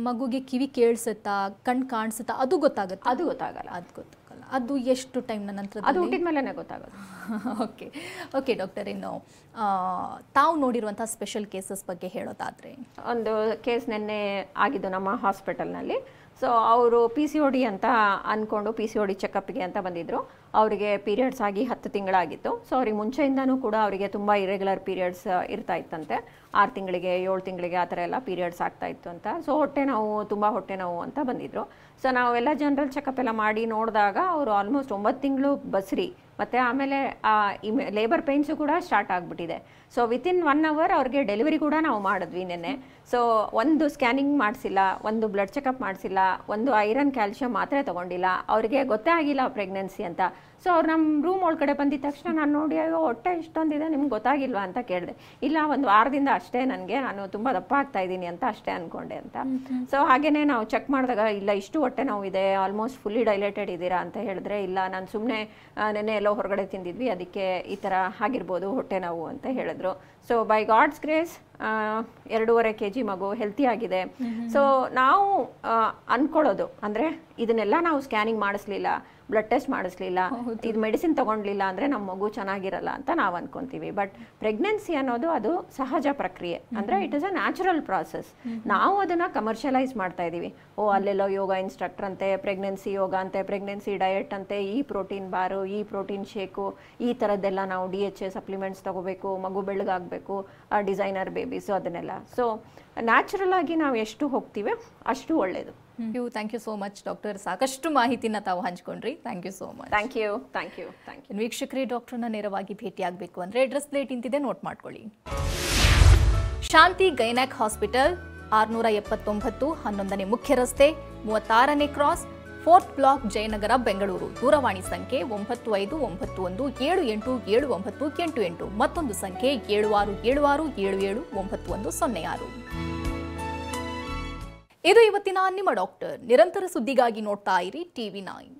ಮಗುಗೆ ಕಿವಿ ಕೇಳಿಸುತ್ತಾ, ಕಣ್ಣು ಕಾಣಿಸುತ್ತಾ ಅದು ಗೊತ್ತಾಗುತ್ತೆ? ಅದು ಗೊತ್ತಾಗಲ್ಲ. ಅದು ಎಷ್ಟು ಟೈಮ್ನ ನಂತರ? ಅದು ಹುಟ್ಟಿದ ಮೇಲೇ ಗೊತ್ತಾಗೋದು. ಓಕೆ ಡಾಕ್ಟರ್, ಇನ್ನು ತಾವು ನೋಡಿರುವಂಥ ಸ್ಪೆಷಲ್ ಕೇಸಸ್ ಬಗ್ಗೆ ಹೇಳೋದಾದರೆ? ಒಂದು ಕೇಸ್ ನಿನ್ನೆ ಆಗಿದ್ದು ನಮ್ಮ ಹಾಸ್ಪಿಟಲ್ನಲ್ಲಿ. ಸೊ ಅವರು PCOD ಅಂತ ಅಂದ್ಕೊಂಡು PCOD ಚೆಕಪ್ಗೆ ಅಂತ ಬಂದಿದ್ದರು. ಅವರಿಗೆ ಪೀರಿಯಡ್ಸ್ ಆಗಿ 10 ತಿಂಗಳಾಗಿತ್ತು. ಸೊ ಅವ್ರಿಗೆ ಮುಂಚೆಯಿಂದನೂ ಕೂಡ ಅವರಿಗೆ ತುಂಬ ಇರೆಗ್ಯುಲರ್ ಪೀರಿಯಡ್ಸ್ ಇರ್ತಾ ಇತ್ತಂತೆ, 6 ತಿಂಗಳಿಗೆ 7 ತಿಂಗಳಿಗೆ ಆ ಥರ ಎಲ್ಲ ಪೀರಿಯಡ್ಸ್ ಆಗ್ತಾ ಇತ್ತು ಅಂತ. ಸೊ ತುಂಬ ಹೊಟ್ಟೆ ನೋವು ಅಂತ ಬಂದಿದ್ದರು. ಸೊ ನಾವೆಲ್ಲ ಜನರಲ್ ಚೆಕಪ್ ಎಲ್ಲ ಮಾಡಿ ನೋಡಿದಾಗ ಅವರು ಆಲ್ಮೋಸ್ಟ್ 9 ತಿಂಗಳು ಬಸ್ರಿ, ಮತ್ತು ಆಮೇಲೆ ಲೇಬರ್ ಪೇನ್ಸು ಕೂಡ ಸ್ಟಾರ್ಟ್ ಆಗಿಬಿಟ್ಟಿದೆ. ಸೊ ವಿತಿನ್ 1 hour ಅವ್ರಿಗೆ ಡೆಲಿವರಿ ಕೂಡ ನಾವು ಮಾಡಿದ್ವಿ ನಿನ್ನೆ. ಸೊ ಒಂದು ಸ್ಕ್ಯಾನಿಂಗ್ ಮಾಡಿಸಿಲ್ಲ, ಒಂದು ಬ್ಲಡ್ ಚೆಕಪ್ ಮಾಡಿಸಿಲ್ಲ, ಒಂದು ಐರನ್ ಕ್ಯಾಲ್ಶಿಯಂ ಮಾತ್ರೆ ತೊಗೊಂಡಿಲ್ಲ, ಅವರಿಗೆ ಗೊತ್ತೇ ಆಗಿಲ್ಲ ಪ್ರೆಗ್ನೆನ್ಸಿ ಅಂತ. ಸೊ ಅವ್ರು ನಮ್ಮ ರೂಮ್ ಒಳಗಡೆ ಬಂದಿದ ತಕ್ಷಣ ನಾನು ನೋಡಿ, ಅಯ್ಯೋ ಹೊಟ್ಟೆ ಇಷ್ಟೊಂದಿದೆ ನಿಮ್ಗೆ ಗೊತ್ತಾಗಿಲ್ವಾ ಅಂತ ಕೇಳಿದೆ. ಇಲ್ಲ, ಒಂದು ವಾರದಿಂದ ಅಷ್ಟೇ, ನಾನು ತುಂಬ ದಪ್ಪ ಆಗ್ತಾ ಇದ್ದೀನಿ ಅಂತ ಅಷ್ಟೇ ಅಂದ್ಕೊಂಡೆ ಅಂತ. ಸೊ ಹಾಗೆಯೇ ನಾವು ಚೆಕ್ ಮಾಡಿದಾಗ, ಇಲ್ಲ ಇಷ್ಟು ಹೊಟ್ಟೆ ನೋವಿದೆ, ಆಲ್ಮೋಸ್ಟ್ ಫುಲ್ಲಿ ಡೈಲೇಟೆಡ್ ಇದ್ದೀರಾ ಅಂತ ಹೇಳಿದ್ರೆ, ಇಲ್ಲ ನಾನು ಸುಮ್ಮನೆ ನೆನ್ನೆ ಎಲ್ಲೋ ಹೊರಗಡೆ ತಿಂದಿದ್ವಿ, ಅದಕ್ಕೆ ಈ ಥರ ಆಗಿರ್ಬೋದು ಹೊಟ್ಟೆ ನೋವು ಅಂತ ಹೇಳಿದ್ರು. So by God's grace 2.5 kg ಮಗು ಹೆಲ್ತಿ ಆಗಿದೆ. ಸೊ ನಾವು ಅಂದ್ಕೊಳ್ಳೋದು ಅಂದರೆ, ಇದನ್ನೆಲ್ಲ ನಾವು ಸ್ಕ್ಯಾನಿಂಗ್ ಮಾಡಿಸ್ಲಿಲ್ಲ, ಬ್ಲಡ್ ಟೆಸ್ಟ್ ಮಾಡಿಸ್ಲಿಲ್ಲ, ಇದು ಮೆಡಿಸಿನ್ ತೊಗೊಂಡ್ಲಿಲ್ಲ ಅಂದರೆ ನಮ್ಮ ಮಗು ಚೆನ್ನಾಗಿರಲ್ಲ ಅಂತ ನಾವು ಅಂದ್ಕೊತೀವಿ. ಬಟ್ ಪ್ರೆಗ್ನೆನ್ಸಿ ಅನ್ನೋದು ಅದು ಸಹಜ ಪ್ರಕ್ರಿಯೆ, ಅಂದರೆ it is a natural process. ನಾವು ಅದನ್ನು ಕಮರ್ಷಿಯಲೈಸ್ ಮಾಡ್ತಾ ಇದ್ದೀವಿ. ಅಲ್ಲೆಲ್ಲೋ ಯೋಗ ಇನ್ಸ್ಟ್ರಕ್ಟರ್ ಅಂತೆ, ಪ್ರೆಗ್ನೆನ್ಸಿ ಯೋಗ ಅಂತೆ, ಪ್ರೆಗ್ನೆನ್ಸಿ ಡಯಟ್ ಅಂತೆ, ಈ ಪ್ರೋಟೀನ್ ಬಾರು, ಈ ಪ್ರೋಟೀನ್ ಶೇಕು, ಈ ಥರದ್ದೆಲ್ಲ ನಾವು DHA ಸಪ್ಲಿಮೆಂಟ್ಸ್ ತೊಗೋಬೇಕು, ಮಗು ಬೆಳ್ಳಗಾಗಬೇಕು, ಡಿಸೈನರ್ ಬೇಬೀಸು ಅದನ್ನೆಲ್ಲ. ಸೊ ನ್ಯಾಚುರಲ್ ಆಗಿ ನಾವು ಎಷ್ಟು ಹೋಗ್ತೀವಿ ಅಷ್ಟು ಒಳ್ಳೆಯದು. Thank you so much doctor, ಸಾಕಷ್ಟು ಮಾಹಿತಿನ ತಾವು ಹಂಚ್ಕೊಂಡ್ರಿ. Thank you so much. Thank you. ವೀಕ್ಷಕರೇ, ಡಾಕ್ಟರ್ನ ನೇರವಾಗಿ ಭೇಟಿಯಾಗಬೇಕು ಅಂದರೆ ಅಡ್ರೆಸ್ ಪ್ಲೇಟ್ ಇಂತಿದೆ, ನೋಟ್ ಮಾಡ್ಕೊಳ್ಳಿ. ಶಾಂತಿ ಗೈನಾಕ್ ಹಾಸ್ಪಿಟಲ್, 679 11ನೇ ಮುಖ್ಯ ರಸ್ತೆ, 36ನೇ cross, 4th block, Jayanagar, Bengaluru. ದೂರವಾಣಿ ಸಂಖ್ಯೆ 9591787988, ಮತ್ತೊಂದು ಸಂಖ್ಯೆ 7676779106. ಇದು ಇವತ್ತಿನ ನಿಮ್ಮ ಡಾಕ್ಟರ್. ನಿರಂತರ ಸುದ್ದಿಗಾಗಿ ನೋಡ್ತಾ ಇರಿ TV9.